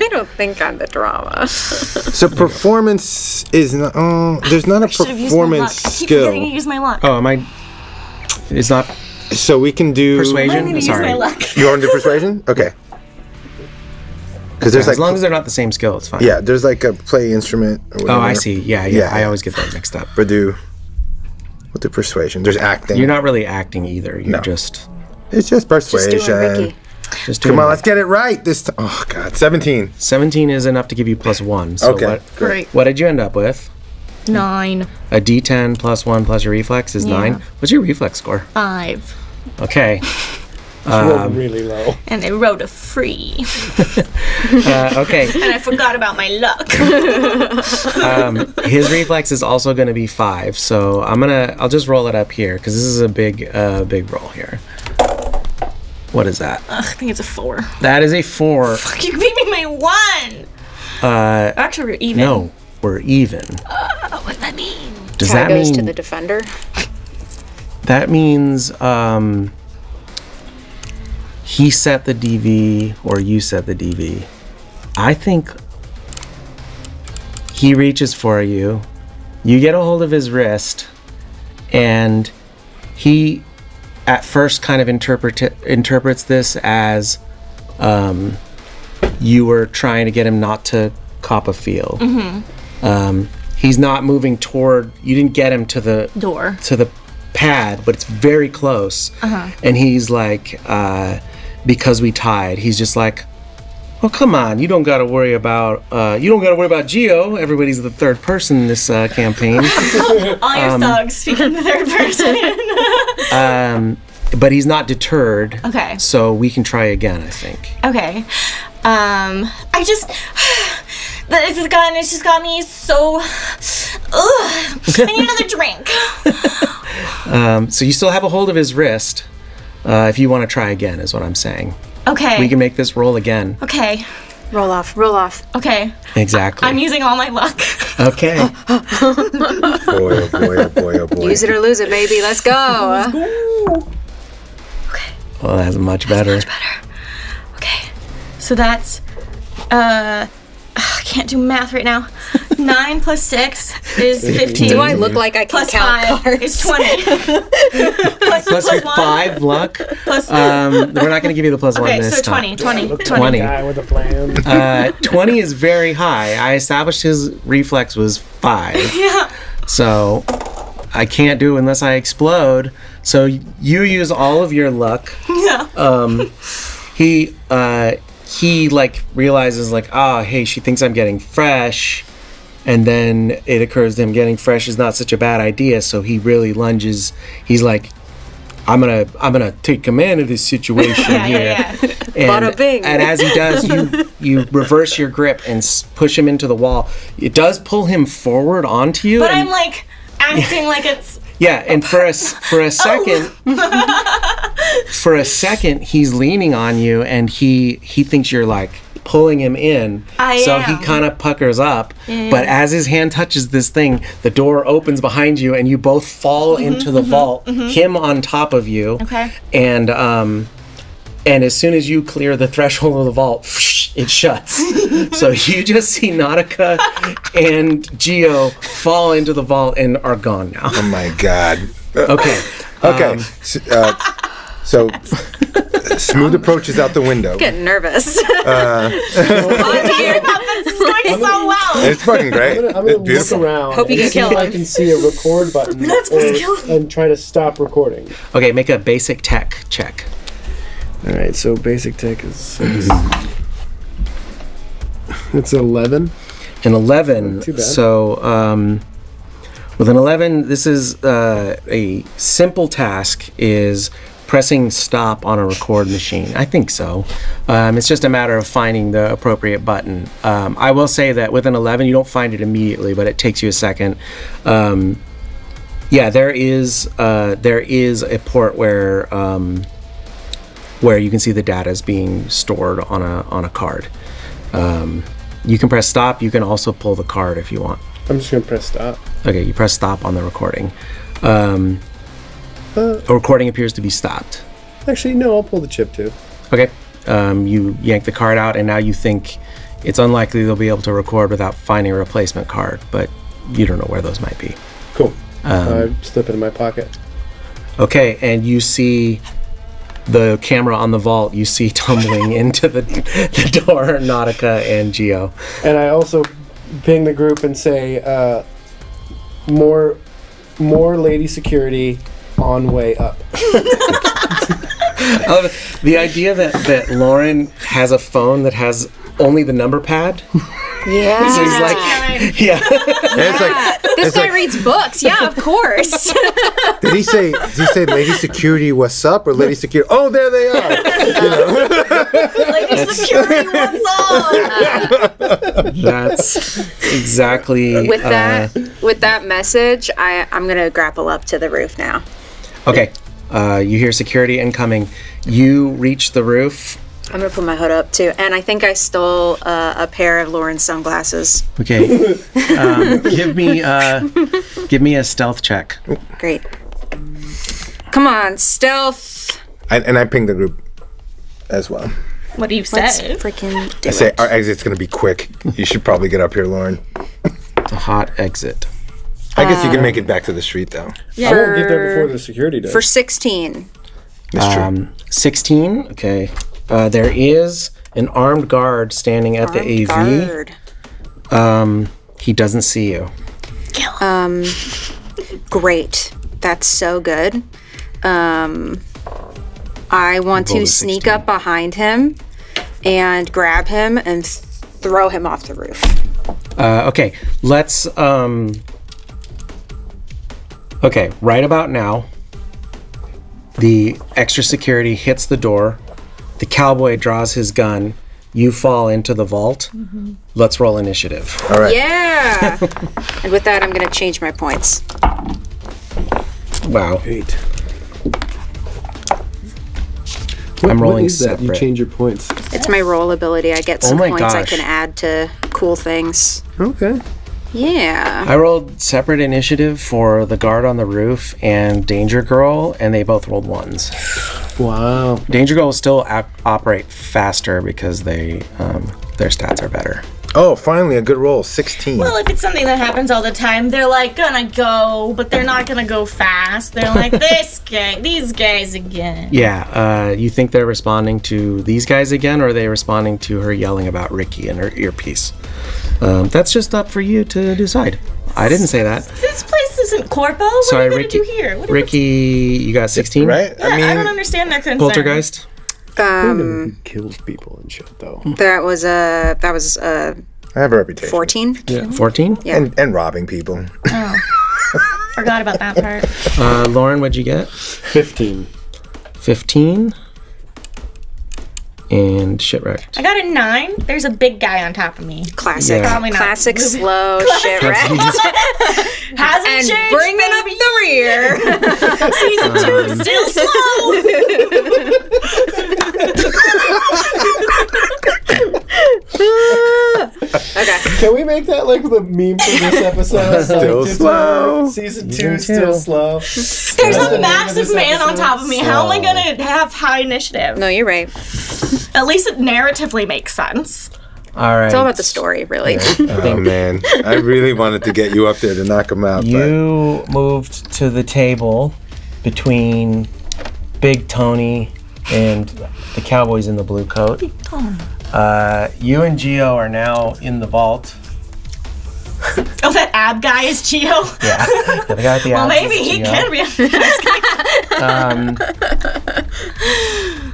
I don't think I'm the drama. So performance is not. Oh, there's not a performance I keep forgetting to skill. use my luck. Oh, am I? It's not So we can do I persuasion. need to use Sorry. my luck. You want to do persuasion? Okay. Because there's As like long as they're not the same skill, it's fine. yeah, there's like a play instrument. Or whatever. Oh, I see. Yeah. Yeah. I always get that mixed up. We'll do persuasion. There's acting. You're not really acting either. You're No. just It's just Just persuasion. doing Ricky. doing. Come on, let's get it right this time. Oh God, 17. 17 is enough to give you +1. So Okay, Great. what did you end up with? 9, A D10 +1 plus your reflex is 9. What's your reflex score? 5, Okay. Rolled really low. and I wrote a free. Okay. And I forgot about my luck. His reflex is also going to be 5. So I'll just roll it up here because this is a big roll here. What is that? I think it's a 4. That is a 4. You beat me by 1. Actually, we're even. No, we're even. What does that mean? Does Tie that goes mean to the defender. that means he set the DV or you set the DV? I think he reaches for you. You get a hold of his wrist, and he at first kind of interprets this as you were trying to get him not to cop a feel. He's not moving toward. You didn't get him to the Door. to the pad, but it's very close. And he's like, because we tied, he's just like, well, come on, you don't got to worry about Geo. Everybody's the third person in this campaign. All your thugs speak in the third person. But he's not deterred. Okay. So we can try again, I think. Okay. I just. The gun has just got me so. Ugh. I need another drink. So you still have a hold of his wrist. If you want to try again, is what I'm saying. Okay. We can make this roll again. Okay. Roll off. Roll off. Okay. Exactly. I'm using all my luck. Okay. Boy, oh boy, oh boy, oh boy. Use it or lose it, baby. Let's go. Okay. Well, that's much better. Much better. Okay. So that's. I can't do math right now. 9 plus 6 is 15. Do I look like I can Plus count 5 cards? is 20. Plus your 5 luck. Plus, We're not going to give you the +1 okay, this so time. 20. Look like 20. a guy with a plan. 20 is very high. I established his reflex was 5. Yeah. So I can't do it unless I explode. So you use all of your luck. Yeah. He like realizes like, hey, she thinks I'm getting fresh. And then it occurs to him getting fresh is not such a bad idea. So he really lunges. He's like, I'm gonna take command of this situation here. Yeah. And, Bada bing. and as he does, you reverse your grip and push him into the wall. It does pull him forward onto you. But and, I'm like acting like it's. yeah, and for a second, for a second, he's leaning on you, and he thinks you're like pulling him in. So he kind of puckers up. Yeah. But as his hand touches this thing, the door opens behind you, and you both fall into the vault. Him on top of you. Okay. And as soon as you clear the threshold of the vault, it shuts. So you just see Nautica and Geo fall into the vault and are gone now. Oh my God. Okay. Okay. So Smooth approaches out the window. Getting nervous. I'm talking about this is going so well. It's fucking great. I'm gonna It's look beautiful. around Hope you and get see if killed. I can see a record button and try to stop recording. Okay, make a basic tech check. All right, so basic tech is it's 11. An 11. Too bad. So with an 11, this is a simple task is pressing stop on a record machine. I think so. It's just a matter of finding the appropriate button. I will say that with an 11, you don't find it immediately, but it takes you a second. Yeah, there is a port where you can see the data is being stored on a card. You can press stop. You can also pull the card if you want. I'm just gonna press stop. Okay, you press stop on the recording. A recording appears to be stopped. Actually, no, I'll pull the chip too. Okay, you yank the card out, and now you think it's unlikely they'll be able to record without finding a replacement card, but you don't know where those might be. Cool. I slip it in my pocket. Okay, and you see the camera on the vault. You see tumbling into the door Nautica and Geo. And I also ping the group and say, more lady security on way up. The idea that Loren has a phone that has only the number pad. Yeah. So he's like, yeah. And it's like, This guy reads books. Yeah, of course. did he say lady security what's up or lady security? Oh, there they are. You know? Lady security, what's up? That's exactly With that message, I'm gonna grapple up to the roof now. Okay. You hear security incoming. You reach the roof. I'm gonna put my hood up too, and I think I stole a pair of Loren's sunglasses. Okay. Give me a stealth check. Great. Come on, stealth. And I pinged the group as well. What do you Let's say? freaking do I say it. our exit's gonna be quick. You should probably get up here, Loren. It's a hot exit. I guess you can make it back to the street though. I won't get there before the security does. For 16. That's true. 16. Okay. There is an armed guard standing at the AV. Guard. He doesn't see you. Great. That's so good. I want to sneak up behind him and grab him and throw him off the roof. Okay. Let's. Okay. Right about now, the extra security hits the door. The cowboy draws his gun. You fall into the vault. Mm-hmm. Let's roll initiative. All right. Yeah. And with that, I'm going to change my points. Wow. 8. I'm rolling what is that? You separate. change your points. It's my roll ability. I get some my points I gosh. can add to cool things. Okay. Yeah. I rolled separate initiative for the guard on the roof and Danger Girl, and they both rolled 1s. Wow. Danger Girl will still operate faster because their stats are better. Oh, finally a good roll. 16. Well, if it's something that happens all the time, they're like gonna go, but they're not gonna go fast. They're like these guys again. Yeah, you think they're responding to these guys again, or are they responding to her yelling about Ricky and her earpiece? That's just up for you to decide. I didn't say that. This place isn't Corpo. What Sorry, are you Ricky. gonna do here? What are Ricky, you got 16? Right? Yeah, I don't understand their concern. Poltergeist? He kills people and shit, though. That was I have a reputation. 14. 14? Yeah. And robbing people. Forgot about that part. Loren, what'd you get? 15. 15. And shipwrecked. I got a 9. There's a big guy on top of me. Classic. Yeah. Probably not. Classic slow shit wreck. Hasn't And changed. bringing up the rear. Season 2 still slow. Okay. Can we make that like the meme for this episode? Still slow. Season 2 still slow. There's That's the a name of massive this man on episode. top of me. How am I gonna have high initiative? No, you're right. At least it narratively makes sense. All right. It's all about the story, really. Oh, man. I really wanted to get you up there to knock him out. You moved to the table between Big Tony and the cowboy's in the blue coat. You and Geo are now in the vault. Oh, that ab guy is Geo? Yeah, the guy with the Well, abs maybe is he Geo. can be a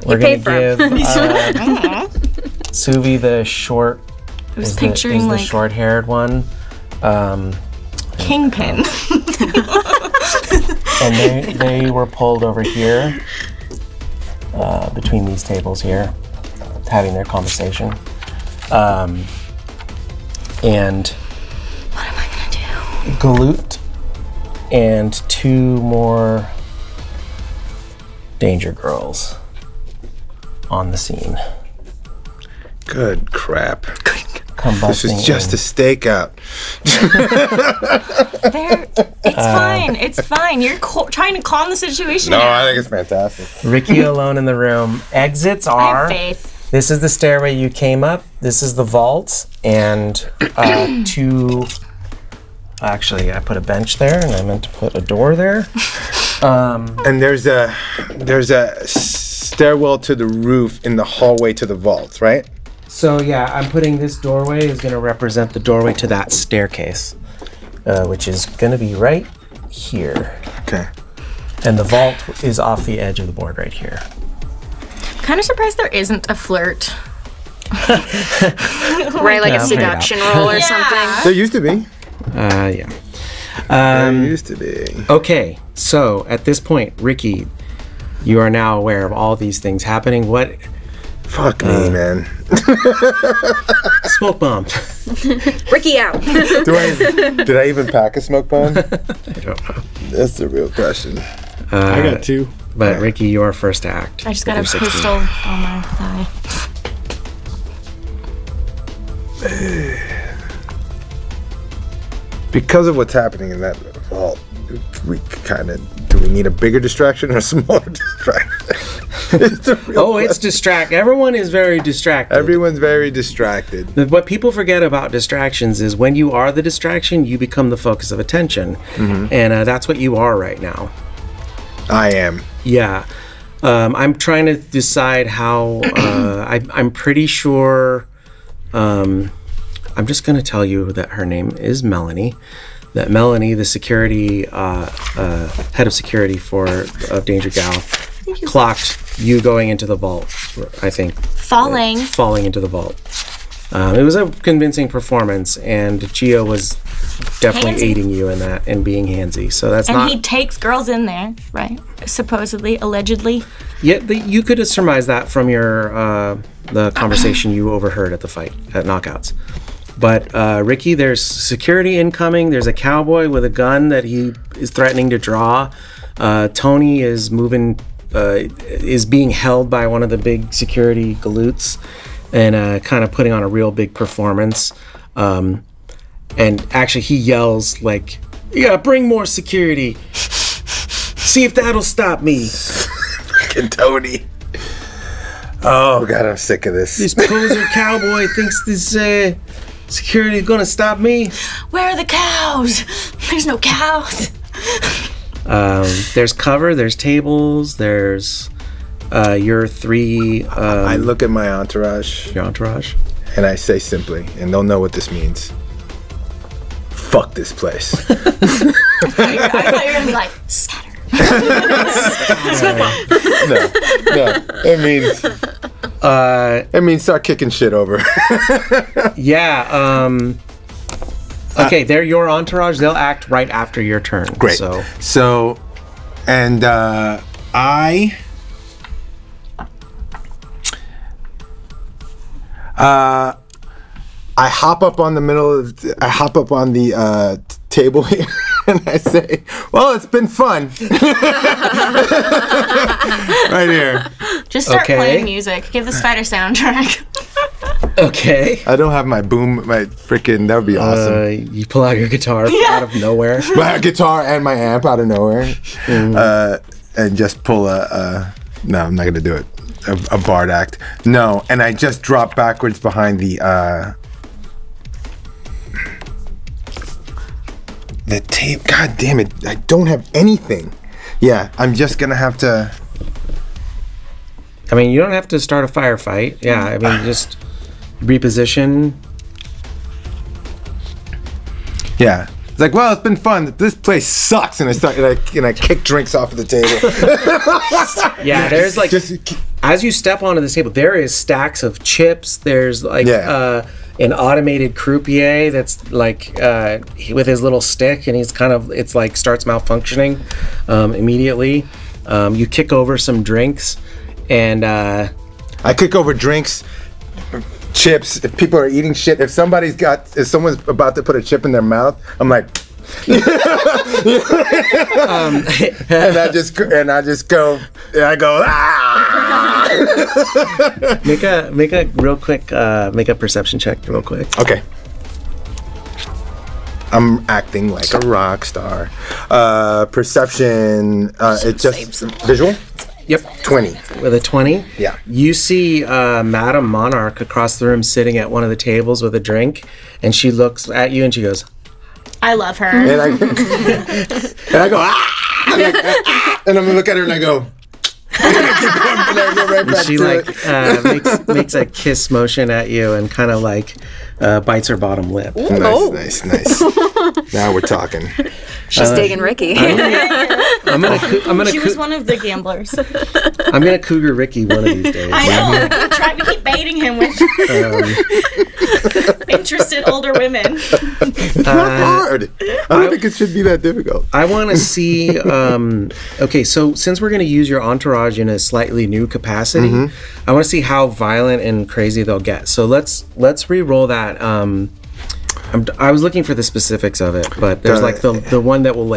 We're going to give Suvi the short, I was is picturing the like short-haired one. Kingpin. And they were pulled over here, between these tables here, having their conversation. And What am I gonna do? Galoot and 2 more danger girls on the scene. Good crap. Combusting This is just a stakeout. It's fine. It's fine. You're trying to calm the situation No, down. I think it's fantastic. Ricky alone in the room. Exits I are... have faith. This is the stairway you came up. This is the vault, and 2. Actually, I put a bench there, and I meant to put a door there. And there's a stairwell to the roof in the hallway to the vault, right? So yeah, I'm putting this doorway is going to represent the doorway to that staircase, which is going to be right here. Okay. And the vault is off the edge of the board right here. Kind of surprised there isn't a flirt. Right, like Yeah, a seduction roll or something. There used to be. Yeah. There used to be. Okay, so at this point, Ricky, you are now aware of all these things happening. What? Fuck me, man. Smoke bomb. Ricky out. Did I even pack a smoke bomb? I don't know. That's the real question. I got 2. But Ricky, you're first to act. I just got a with your 16. pistol on my thigh. Because of what's happening in that vault, do we need a bigger distraction or a smaller distraction? It's a real Oh, it's distract. Everyone is very distracted. Everyone's very distracted. What people forget about distractions is when you are the distraction, you become the focus of attention. And that's what you are right now. I am. Yeah. I'm trying to decide how... I'm pretty sure... I'm just going to tell you that her name is Melanie. That Melanie, the security... head of security of Danger Gal, clocked you going into the vault, I think. Falling. Falling into the vault. It was a convincing performance, and Gio was definitely Handsy. aiding you in that and being handsy. So that's And not... he takes girls in there, right? Supposedly, allegedly. Yeah, you could have surmised that from your the conversation you overheard at the fight at Knockouts. But Ricky, there's security incoming. There's a cowboy with a gun that he is threatening to draw. Tony is moving, is being held by one of the big security galoots, and kind of putting on a real big performance. And actually, he yells like, "Yeah, bring more security. See if that'll stop me." Fucking Tony. Oh god, I'm sick of this. This poser cowboy thinks this security is gonna stop me. Where are the cows? There's no cows. There's cover, there's tables, there's your 3 I look at my entourage your entourage. and I say simply, and they'll know what this means. Fuck this place. I thought you were gonna be like, scatter. No. It means start kicking shit over. Yeah. Okay, they're your entourage. They'll act right after your turn. Great. So And I hop up on the table here and I say, "Well, it's been fun." Right here. Just start Okay. playing music. Give the spider soundtrack. okay. I don't have my freaking. That would be awesome. You pull out your guitar out of nowhere. My guitar and my amp out of nowhere, and just pull a. No, I'm not gonna do it. A bard act. No, and I just drop backwards behind the tape. God damn it! I don't have anything. Yeah, I'm just gonna have to. I mean, you don't have to start a firefight. Yeah, I mean, just reposition. Yeah. It's like, well, it's been fun. This place sucks, and I kick drinks off of the table. Yeah, there's like, as you step onto this table, there is stacks of chips. There's like an automated croupier that's like with his little stick, and he's kind of, it's like starts malfunctioning immediately. You kick over some drinks, and I kick over drinks, chips. If people are eating shit, if someone's about to put a chip in their mouth, I'm like, and I just go, ah! make a real quick, make a perception check real quick. Okay. I'm acting like a rock star. Perception, it's just visual? Yep. 20. With a 20? Yeah. You see Madam Monarch across the room sitting at one of the tables with a drink, and she looks at you and she goes, I love her. And I go, ah! And I'm going to look at her and I go, she like makes a kiss motion at you and kind of like bites her bottom lip. Nice. Now we're talking. She's digging Ricky. I'm gonna She was one of the gamblers. I'm gonna cougar Ricky one of these days. I know. I'm trying to keep baiting him with interested older women. It's not hard. I don't think it should be that difficult. I want to see. Okay, so since we're gonna use your entourage in a slightly new capacity, I want to see how violent and crazy they'll get. So let's re-roll that. I was looking for the specifics of it, but there's like the one that will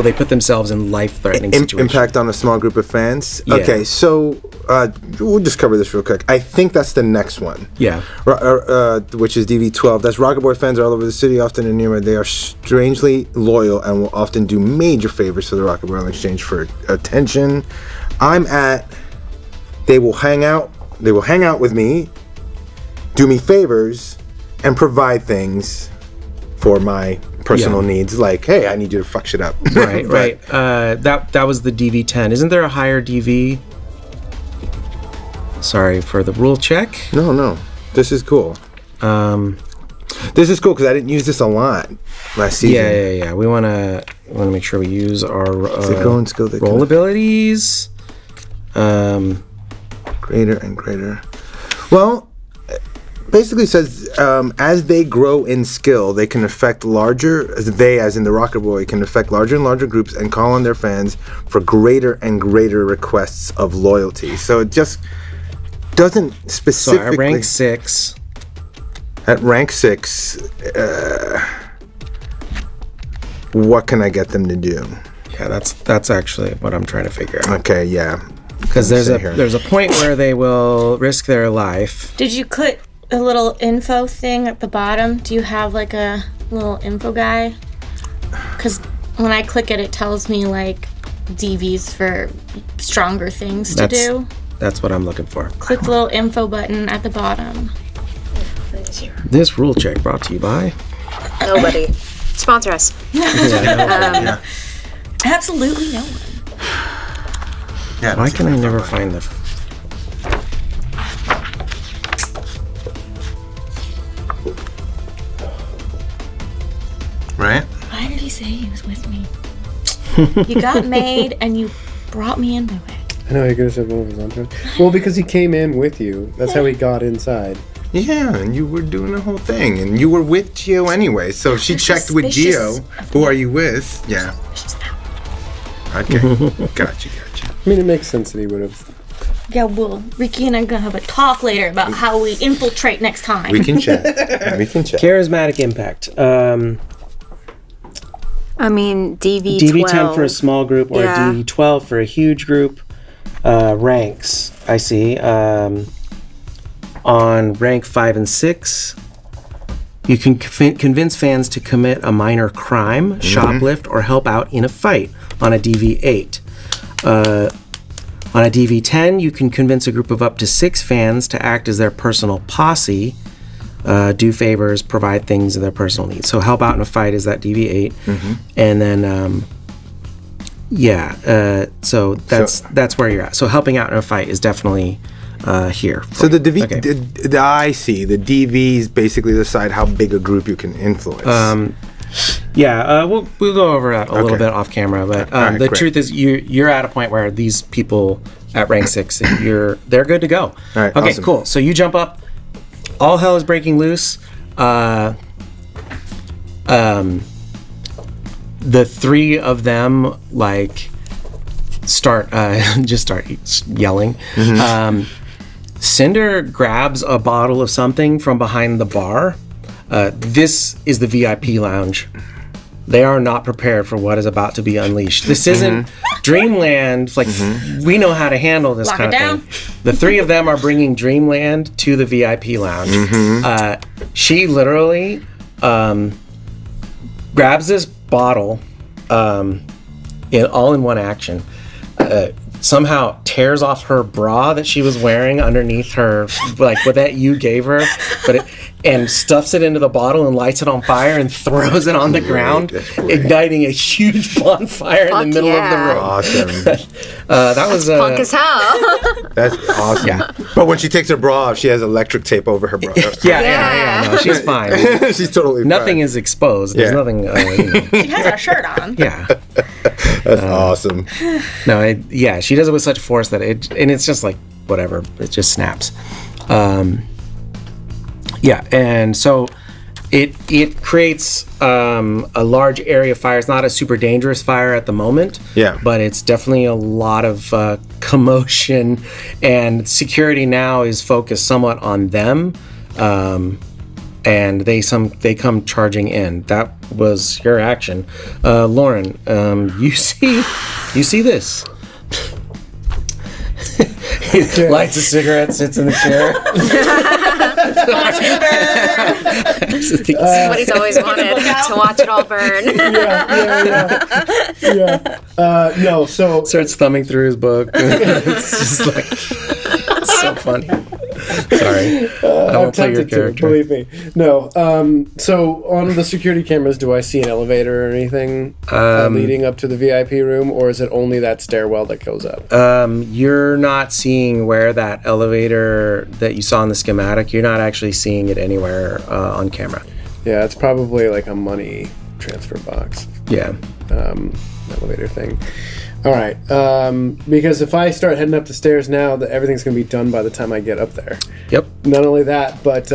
they put themselves in life-threatening situations. Impact on a small group of fans. Yeah. Okay, so we'll just cover this real quick. I think that's the next one. Yeah. Which is DV12. That's Rocket Boy fans are all over the city, often in nearby. They are strangely loyal and will often do major favors to the Rocket Boy in exchange for attention. I'm at. They will hang out. They will hang out with me, do me favors, and provide things for my personal needs. Like, hey, I need you to fuck shit up. Right. That was the DV10. Isn't there a higher DV? Sorry for the rule check. No. This is cool. This is cool because I didn't use this a lot last season. Yeah. We want to make sure we use our skill roll abilities. Greater and greater. Well, basically says as they grow in skill, they can affect larger. They, as in the Rocket Boy, can affect larger and larger groups and call on their fans for greater and greater requests of loyalty. So it just doesn't specifically. So at rank 6. At rank 6, what can I get them to do? Yeah, that's actually what I'm trying to figure out. Okay, yeah. Because there's a point where they will risk their life. Did you click a little info thing at the bottom? Do you have like a little info guy? Because when I click it, it tells me like DVs for stronger things to do. That's what I'm looking for. Click the little info button at the bottom. This rule check brought to you by Nobody. Sponsor us. Absolutely no one. Yeah, why can I never find the... Right? Why did he say he was with me? You got made and you brought me into it. I know, he could have said one of his entourage. Well, because he came in with you. That's how he got inside. Yeah, and you were doing the whole thing, and you were with Gio anyway. So she checked with Gio. Who are you with? Yeah. Okay. Gotcha. I mean, it makes sense that he would have. Yeah, well, Ricky and I are gonna have a talk later about how we infiltrate next time. We can chat. Charismatic impact. I mean, DV12. DV10 for a small group or DV12 for a huge group. Ranks, I see. On rank 5 and 6, you can convince fans to commit a minor crime, shoplift, or help out in a fight on a DV8. On a DV10, you can convince a group of up to 6 fans to act as their personal posse, do favors, provide things of their personal needs. So help out in a fight is that DV8. And then Yeah. So that's where you're at. So helping out in a fight is definitely here. So the I see the DVs basically decide how big a group you can influence. We'll go over that a little bit off camera, but the truth is you're at a point where these people at rank 6, they're good to go. All right, okay, awesome. cool. So you jump up, all hell is breaking loose. The 3 of them start yelling. Cinder grabs a bottle of something from behind the bar. This is the VIP lounge. They are not prepared for what is about to be unleashed. This isn't Dreamland. We know how to handle this kind of thing. The 3 of them are bringing Dreamland to the VIP lounge. She literally grabs this bottle all in one action. Somehow tears off her bra that she was wearing underneath her, what that you gave her, and stuffs it into the bottle and lights it on fire and throws it on the ground, igniting a huge bonfire in the middle of the room. Awesome. That was punk as hell. That's awesome. Yeah. But when she takes her bra off, she has electric tape over her bra. Yeah. No, she's fine. She's totally nothing fine. is exposed. There's nothing. She has her shirt on. Yeah. That's awesome. No, she does it with such force that it's just whatever. It just snaps. And so it creates a large area of fire. It's not a super dangerous fire at the moment. Yeah. But it's definitely a lot of commotion, and security now is focused somewhat on them. And they come charging in. That was your action, Loren. You see this. He lights a cigarette, sits in the chair. What he's always wanted, to watch it all burn. No, so starts thumbing through his book. It's just so funny. Sorry, I won't play your character. Believe me. No. So on the security cameras, do I see an elevator or anything leading up to the VIP room, or is it only that stairwell that goes up? You're not seeing where that elevator that you saw in the schematic. You're not actually seeing it anywhere on camera. Yeah, it's probably like a money transfer box. Yeah. Elevator thing. All right, because if I start heading up the stairs now, everything's going to be done by the time I get up there. Yep. Not only that, but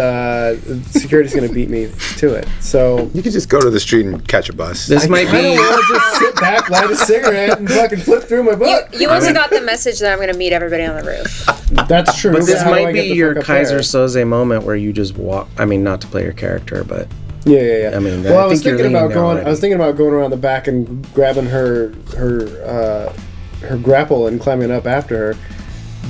security's going to beat me to it. So you could just go to the street and catch a bus. This might be. I don't want to just sit back, light a cigarette, and fucking flip through my book. You also got the message that I'm going to meet everybody on the roof. That's true. But this might be your Kaiser Soze moment where you just walk. I mean, not to play your character, but. Yeah. I mean, I was thinking about going around the back and grabbing her grapple and climbing up after her,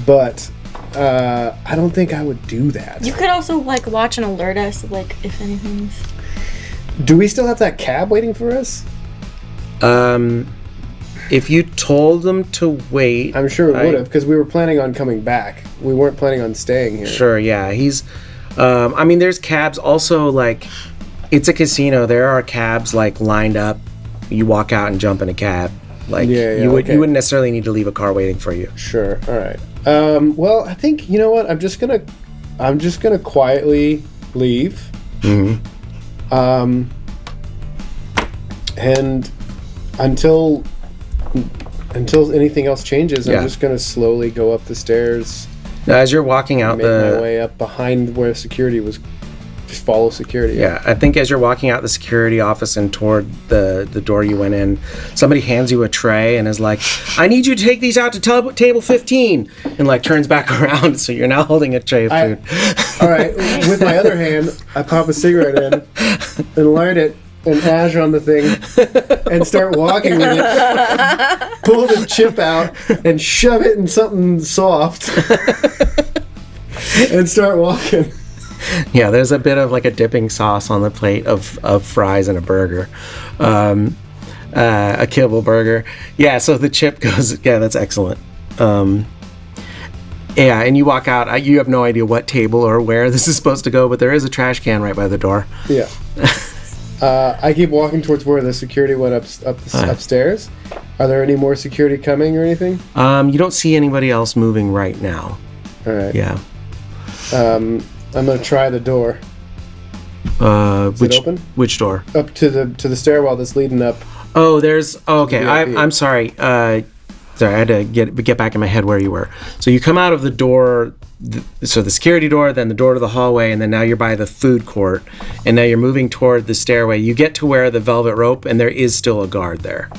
but I don't think I would do that. You could also watch and alert us if anything's. Do we still have that cab waiting for us? If you told them to wait, I'm sure it would have, because we were planning on coming back. We weren't planning on staying here. Sure. Yeah. He's. I mean, there's cabs also It's a casino. There are cabs lined up. You walk out and jump in a cab. You wouldn't necessarily need to leave a car waiting for you. Sure. All right. Well, I think you know what. I'm just gonna quietly leave. Mm-hmm. And until anything else changes, I'm just gonna slowly go up the stairs. Now, as you're walking out, make my way up behind where security was. Just follow security. Yeah, I think as you're walking out the security office and toward the door you went in, somebody hands you a tray and is like, "I need you to take these out to table 15," and turns back around, so you're now holding a tray of food. All right, with my other hand, I pop a cigarette in and light it and hash on the thing and start walking with it. Pull the chip out and shove it in something soft and start walking. Yeah, there's a bit of a dipping sauce on the plate of fries and a burger, a Kibble burger. Yeah, so the chip goes. Yeah, that's excellent. Yeah, and you walk out. You have no idea what table or where this is supposed to go, but there is a trash can right by the door. Yeah. I keep walking towards where the security went upstairs. Are there any more security coming or anything? You don't see anybody else moving right now. All right. Yeah. I'm gonna try the door. Is it open? Which door? Up to the stairwell that's leading up. Oh, there's. Oh, okay, I'm sorry. Sorry, I had to get back in my head where you were. So you come out of the door. So the security door, then the door to the hallway, and then now you're by the food court, and now you're moving toward the stairway. You get to where the velvet rope, and there is still a guard there.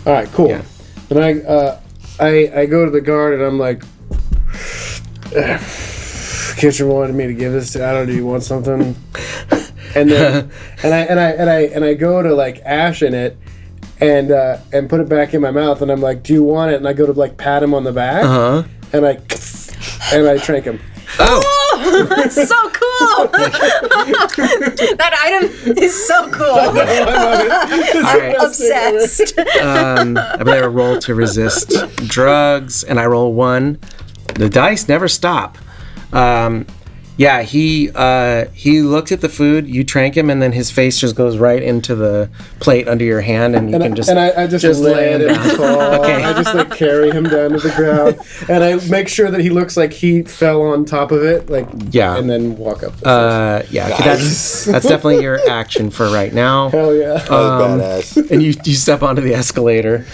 All right, cool. Yeah. Then I go to the guard and I'm like, Kitchen wanted me to give this to. I don't know. Do you want something? And then and I go to like ashen it and put it back in my mouth, and I'm like, do you want it? And I go to like pat him on the back, and I trank him. Oh, so cool! That item is so cool. All right. Obsessed. I better roll to resist drugs, and I roll 1. The dice never stop. Yeah, he looked at the food. You trank him, and then his face just goes right into the plate under your hand, and you can just. And I just lay it and fall. Okay. I just like carry him down to the ground, and I make sure that he looks like he fell on top of it, like Yeah. and then walk up. Yeah, that's definitely your action for right now. Hell yeah! Badass. And you step onto the escalator.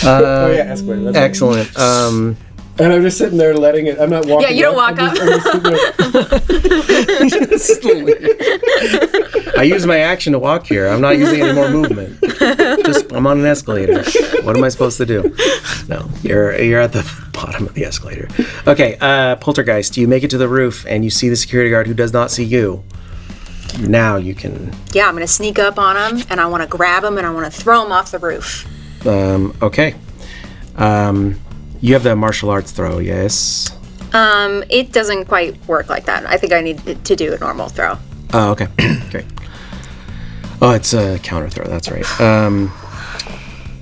Oh yeah, escalator. That's Excellent. And I'm just sitting there letting it. I'm not walking. Yeah, you don't walk I'm up. just sitting there. I use my action to walk here. I'm not using any more movement. I'm on an escalator. What am I supposed to do? No, you're at the bottom of the escalator. Okay, Poltergeist, you make it to the roof and you see the security guard who does not see you. Now you can. Yeah, I'm gonna sneak up on him, and I want to grab him, and I want to throw him off the roof. Okay. You have the martial arts throw, yes? It doesn't quite work like that. I think I need to do a normal throw. Oh, okay. Great. Oh, it's a counter throw. That's right.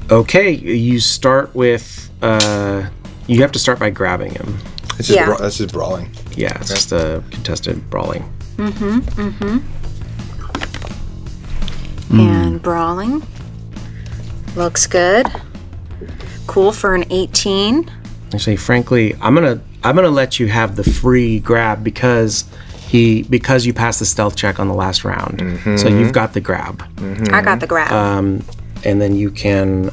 Okay, you start with. You have to start by grabbing him. It's just that's just brawling. Yeah, it's just a contested brawling. And brawling. Looks good. Cool for an 18. Actually, frankly, I'm gonna let you have the free grab because you passed the stealth check on the last round. So you've got the grab. I got the grab. And then you can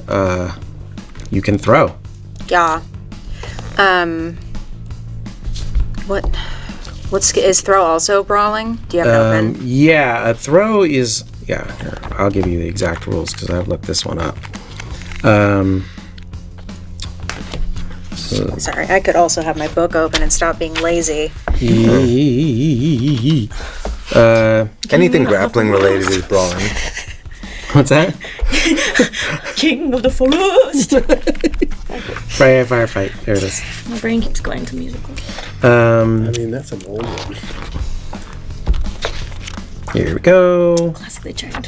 throw. Yeah. Is throw also brawling? Do you have it open? Yeah, a throw is here, I'll give you the exact rules because I've looked this one up. Sorry, I could also have my book open and stop being lazy. Anything grappling related is brawling. What's that? King of the forest. Firefight. There it is. My brain keeps going to musical. I mean, that's an old one. Here we go. Classically trained.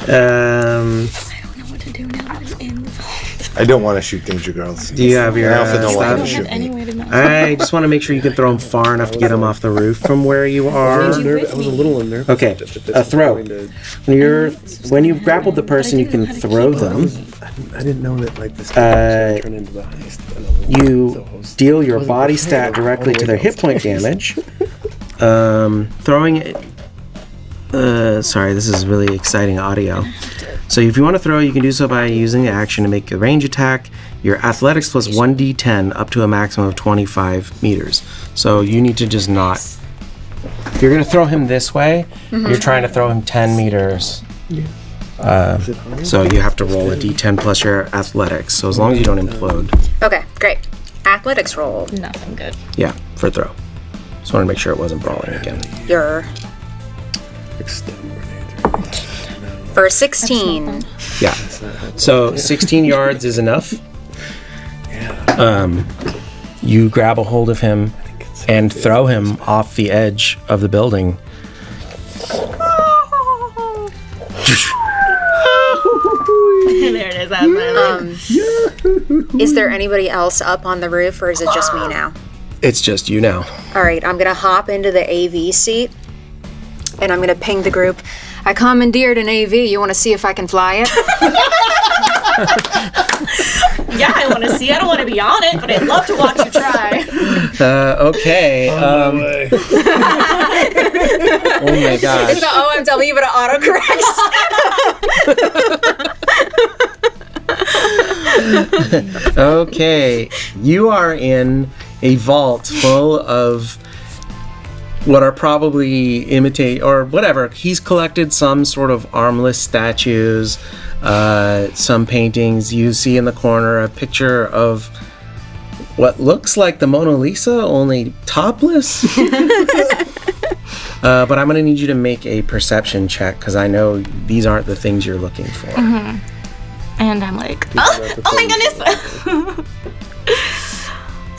Um, I don't know what to do now that I'm in the vault. I don't want to shoot danger girls. Do you have your I also don't want I them don't to have shoot any me. way to know. I just want to make sure you can throw them far enough to get them off the roof from where you are. I was a little nervous. Okay, a throw. When you've grappled the person, you can throw them. I didn't know that like this turn into the heist. You deal your body stat directly to their hit point damage. Throwing it. Sorry, this is really exciting audio. So if you want to throw, you can do so by using the action to make a range attack. Your athletics plus 1d10 up to a maximum of 25 meters. So you need to just not. If you're going to throw him this way, you're trying to throw him 10 meters. So you have to roll a d10 plus your athletics. So as long as you don't implode. Okay, great. Athletics roll. Nothing good. Yeah, for a throw. Just wanted to make sure it wasn't brawling again. Your for 16. Yeah. So 16 yards is enough. You grab a hold of him and throw him off the edge of the building. There it is. That's my Is there anybody else up on the roof, or is it just me now? It's just you now. All right, I'm gonna hop into the AV seat And I'm gonna ping the group. I commandeered an AV. You want to see if I can fly it? Yeah, I want to see. I don't want to be on it, but I'd love to watch you try. Okay. Oh my gosh. It's not OMW, but it autocorrects. Okay. You are in a vault full of what are probably imitate or whatever. He's collected some sort of armless statues, some paintings. You see in the corner a picture of what looks like the Mona Lisa, only topless. But I'm going to need you to make a perception check because I know these aren't the things you're looking for. Mm-hmm. And I'm like, oh my goodness.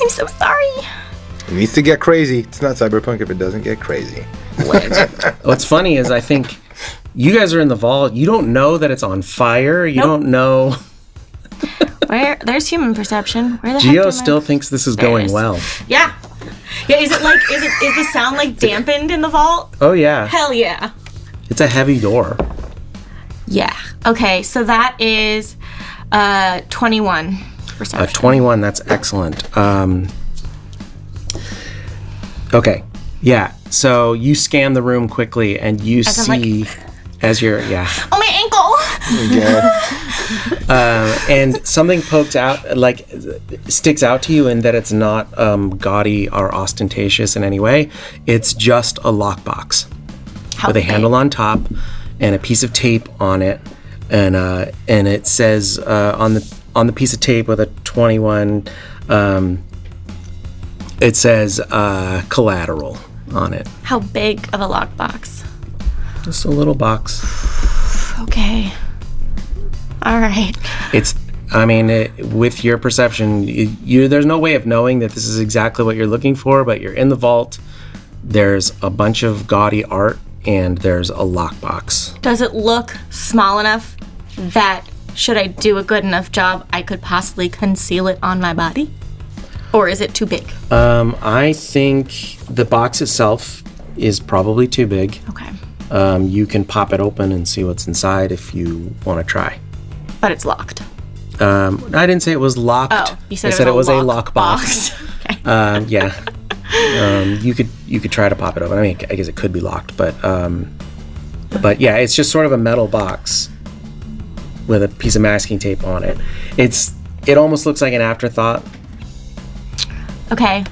I'm so sorry. It needs to get crazy. It's not Cyberpunk if it doesn't get crazy. What's funny is I think you guys are in the vault. You don't know that it's on fire. You don't know. Where? There's human perception. Where the heck Geo am I? still thinks this is going well. Yeah. Yeah, is the sound like dampened in the vault? Oh yeah. Hell yeah. It's a heavy door. Yeah. Okay, so that is 21 perception. 21, that's excellent. Okay. Yeah. So you scan the room quickly and you see as you're Oh, my ankle. and something pokes out, like sticks out to you in that it's not gaudy or ostentatious in any way. It's just a lockbox with a handle on top and a piece of tape on it, and it says on the piece of tape with a 21, it says collateral on it. How big of a lockbox? Just a little box. Okay. All right. With your perception, there's no way of knowing that this is exactly what you're looking for, but you're in the vault. There's a bunch of gaudy art, and there's a lockbox. Does it look small enough that, should I do a good enough job, I could possibly conceal it on my body? Or is it too big? I think the box itself is probably too big. Okay. You can pop it open and see what's inside if you want to try. But it's locked. I didn't say it was locked. Oh, you said I said it was a lock box. Okay. Yeah. You could try to pop it open. I mean, I guess it could be locked, but yeah, it's just sort of a metal box with a piece of masking tape on it. It almost looks like an afterthought. Okay.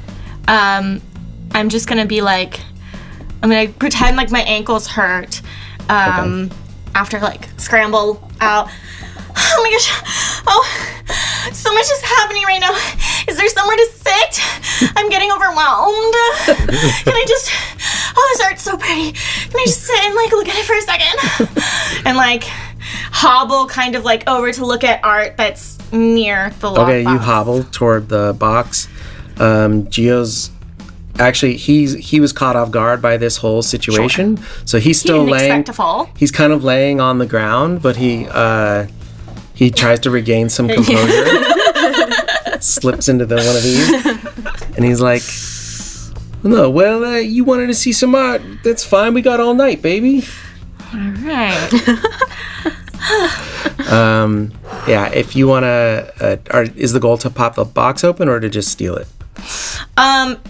I'm just gonna be like, I'm gonna pretend like my ankle's hurt. After like scramble out. Oh my gosh. Oh, so much is happening right now. Is there somewhere to sit? I'm getting overwhelmed. Can I just, oh, this art's so pretty. Can I just sit and like look at it for a second? And like hobble kind of like over to look at art that's near the lockbox. Okay, you hobble toward the box. Geo's actually he was caught off guard by this whole situation, so he's still laying. Expect to fall. He's kind of laying on the ground, but he tries to regain some composure. Slips into one of these, and he's like, "No, well, you wanted to see some art. That's fine. We got all night, baby." All right. Yeah. If you wanna, is the goal to pop the box open or to just steal it?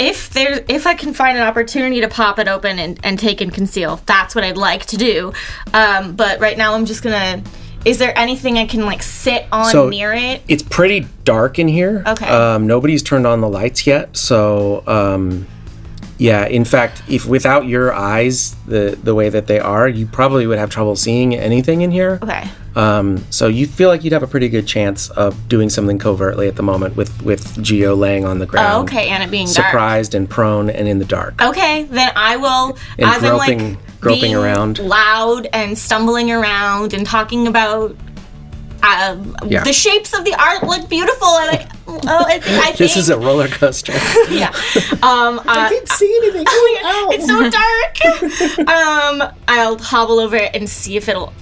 If I can find an opportunity to pop it open and take and conceal, that's what I'd like to do. But right now I'm just gonna. Is there anything I can like sit on near it? It's pretty dark in here. Okay. Nobody's turned on the lights yet, so yeah. In fact, if without your eyes, the way that they are, you probably would have trouble seeing anything in here. Okay. So you feel like you'd have a pretty good chance of doing something covertly at the moment with Geo laying on the ground. Oh, okay, and it being surprised and prone and in the dark. Okay, then I will. And as groping, I'm like groping being around, loud and stumbling around and talking about. The shapes of the art look beautiful. I like. Oh, I think this is a roller coaster. Yeah. I can't see anything. It's so dark. I'll hobble over it and see if it'll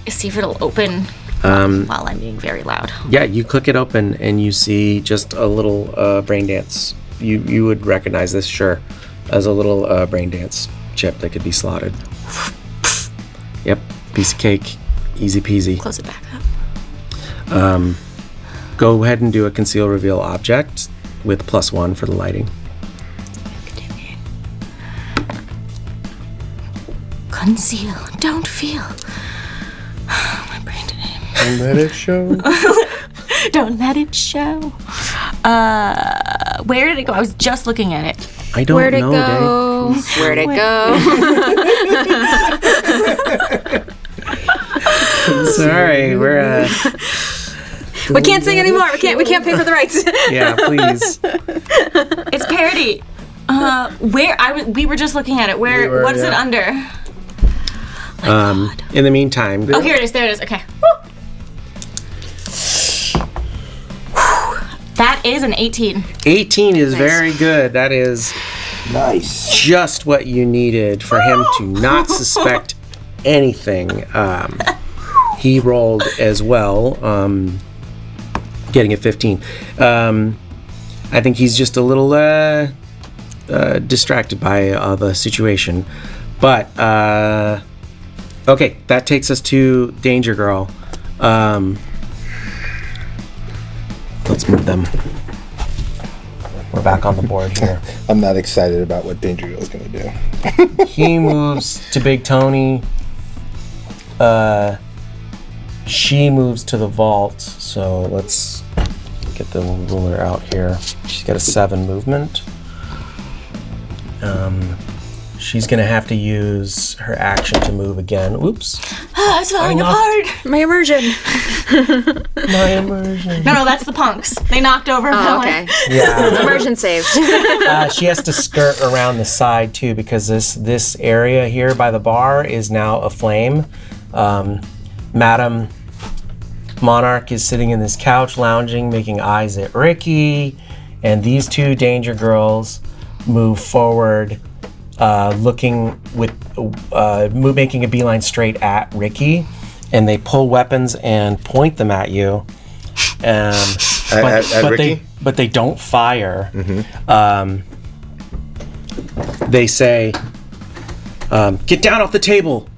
open while I'm being very loud. Yeah, you click it open and you see just a little brain dance. You would recognize this, sure, as a little brain dance chip that could be slotted. Piece of cake. Easy peasy. Close it back up. Go ahead and do a conceal reveal object with +1 for the lighting. Conceal. Don't feel. My brain today. And let it show. Don't let it show. Where did it go? I was just looking at it. I don't Where'd it know, go? Dave. Where'd it go? Sorry, we're We can't sing anymore. We can't pay for the rights. yeah, please. It's parody. We were just looking at it. What's it under? In the meantime, Oh, here it is. There it is. Okay. That is an 18. 18 is very good. That is Nice. just what you needed for him to not suspect anything. He rolled as well, getting a 15. I think he's just a little distracted by the situation. But, okay, that takes us to Danger Girl. Let's move them. We're back on the board here. I'm not excited about what Danger Girl's gonna do. He moves to Big Tony. She moves to the vault. So let's get the ruler out here. She's got a 7 movement. She's gonna have to use her action to move again. Oops. It's falling apart. My immersion. My immersion. No, that's the punks. They knocked over Oh, Miller. okay. Yeah. Immersion saved. She has to skirt around the side too because this area here by the bar is now aflame. Madam Monarch is sitting in this couch, lounging, making eyes at Ricky, and these two Danger Girls move forward, looking with making a beeline straight at Ricky, and they pull weapons and point them at you. At Ricky? But they don't fire. Mm-hmm. They say, "Get down off the table.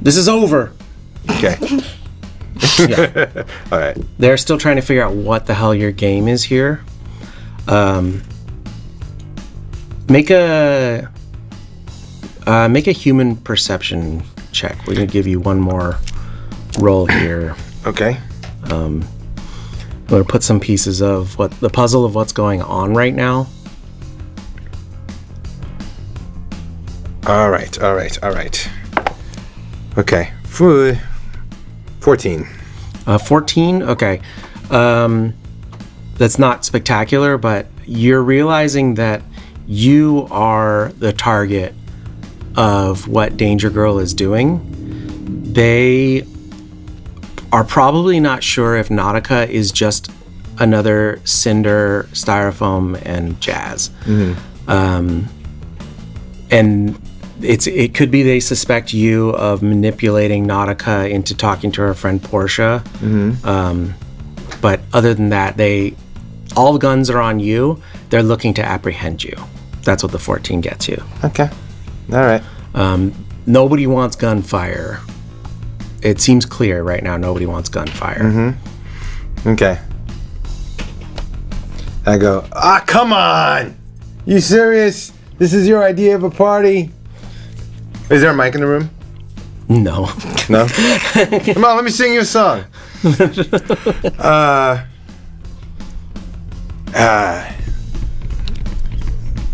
This is over." Okay. Yeah. All right. They're still trying to figure out what the hell your game is here. Make a human perception check. We're gonna give you one more roll here. Okay. I'm gonna put some pieces of the puzzle of what's going on right now. All right. Okay. 14. 14? Okay. That's not spectacular, but you're realizing that you are the target of what Danger Girl is doing. They are probably not sure if Nautica is just another Cinder, Styrofoam, and Jazz. Mm-hmm. And it could be they suspect you of manipulating Nautica into talking to her friend Portia. Mm-hmm. But other than that, all guns are on you. They're looking to apprehend you. That's what the 14 gets you. Okay. All right. Nobody wants gunfire. It seems clear right now. Nobody wants gunfire. Mm-hmm. Okay. I go, come on! You serious? This is your idea of a party? Is there a mic in the room? No. No? Come on, let me sing you a song.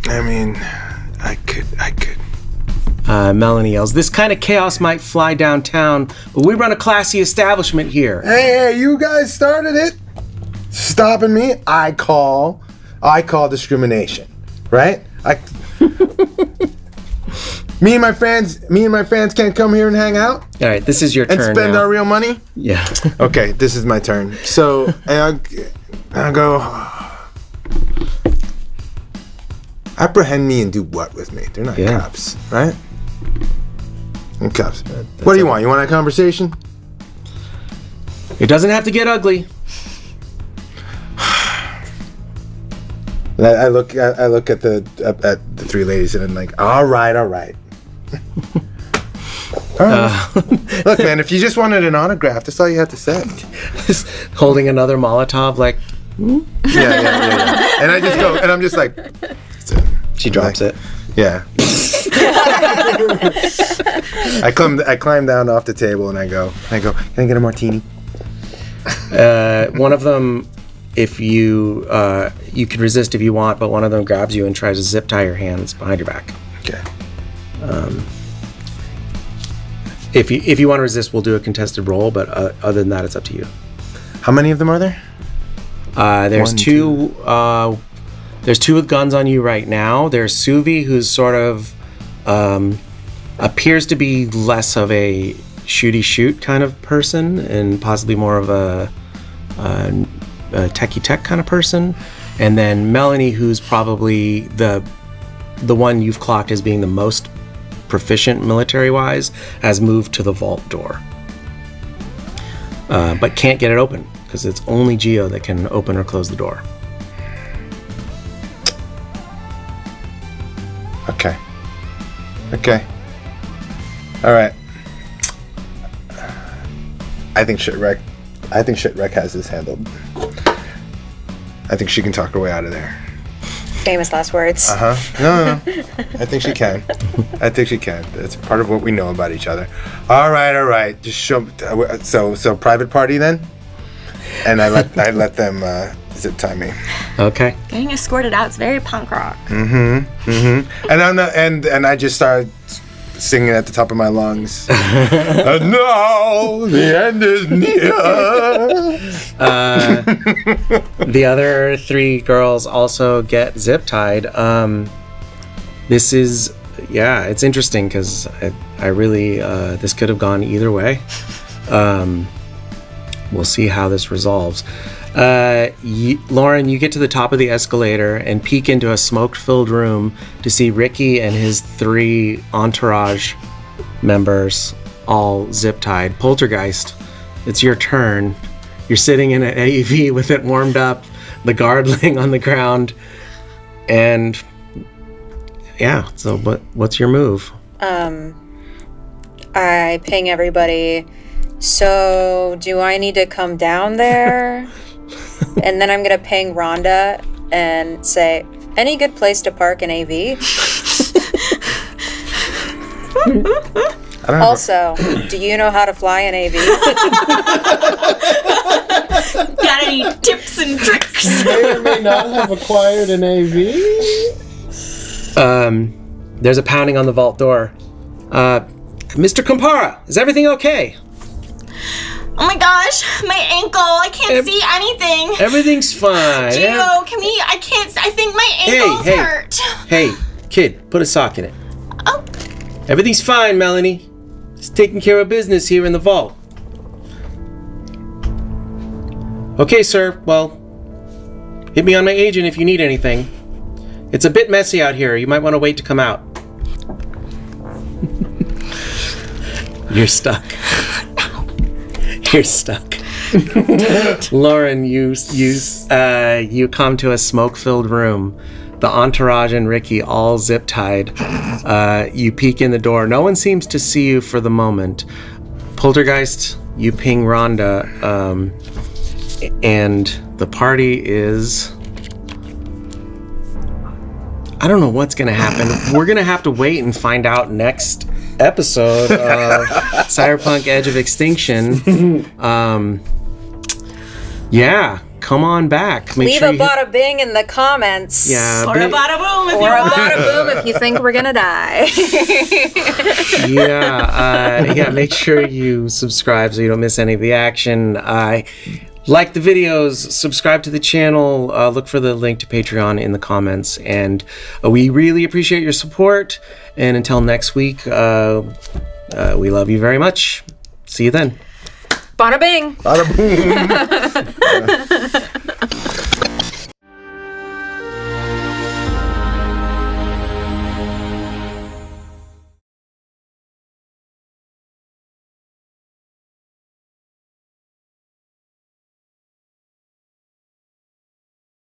I mean, I could. Melanie yells, "This kind of chaos might fly downtown, but we run a classy establishment here." Hey, you guys started it. Stopping me, I call discrimination, right? Me and my fans can't come here and hang out All right, this is your and turn spend now. our real money. Yeah. Okay, this is my turn. So I go, apprehend me and do what with me? They're not cops, right? They're cops. What do you want? You want a conversation? It doesn't have to get ugly. I look at the three ladies and I'm like, all right. Look, man, if you just wanted an autograph, that's all you had to say. Just holding another Molotov, like, Yeah. And I just go, and I'm just like, she drops it. Yeah. I climb down off the table and I go, can I get a martini? One of them, if you can resist if you want, but one of them grabs you and tries to zip tie your hands behind your back. Okay. If you want to resist, we'll do a contested roll, but other than that, it's up to you. How many of them are there? There's two. There's two with guns on you right now. There's Suvi, who's sort of appears to be less of a shooty shoot kind of person, and possibly more of a techie tech kind of person. And then Melanie, who's probably the one you've clocked as being the most proficient military-wise, has moved to the vault door, but can't get it open because it's only Geo that can open or close the door. Okay. All right. I think Shitrek has this handled. I think she can talk her way out of there. Famous last words. No. I think she can. It's part of what we know about each other. All right. Just show. So private party then, and I let them zip tie me. Okay. Getting escorted out is very punk rock. And I just started singing at the top of my lungs. And now the end is near. The other three girls also get zip tied. This is, it's interesting because I really, this could have gone either way. We'll see how this resolves. Loren, you get to the top of the escalator and peek into a smoke-filled room to see Ricky and his three entourage members all zip-tied. Poltergeist, it's your turn. You're sitting in an AEV with it warmed up, the guard laying on the ground, and so what's your move? I ping everybody. So, do I need to come down there? And then I'm gonna ping Rhonda and say, any good place to park an AV? Also, do you know how to fly an AV? Got any tips and tricks? May or may not have acquired an AV. There's a pounding on the vault door. Mr. Compara, is everything okay? Oh my gosh, my ankle! I can't see anything. Everything's fine. Geo, I can't. I think my ankle's hurt. Hey, kid, put a sock in it. Oh. Everything's fine, Melanie. Just taking care of business here in the vault. Okay, sir. Well, hit me on my agent if you need anything. It's a bit messy out here. You might want to wait to come out. You're stuck. You're stuck. Loren, you come to a smoke-filled room. The entourage and Ricky all zip-tied. You peek in the door. No one seems to see you for the moment. Poltergeist, you ping Rhonda, and the party is... I don't know what's going to happen. We're going to have to wait and find out next episode of Cyberpunk Edge of Extinction. Come on back. Leave a bada bing in the comments. Yeah, or a bada boom if or a bada boom if you think we're gonna die. Make sure you subscribe so you don't miss any of the action. Like the videos, subscribe to the channel, look for the link to Patreon in the comments, and we really appreciate your support. And until next week, we love you very much. See you then. Bada bing. Bada boom.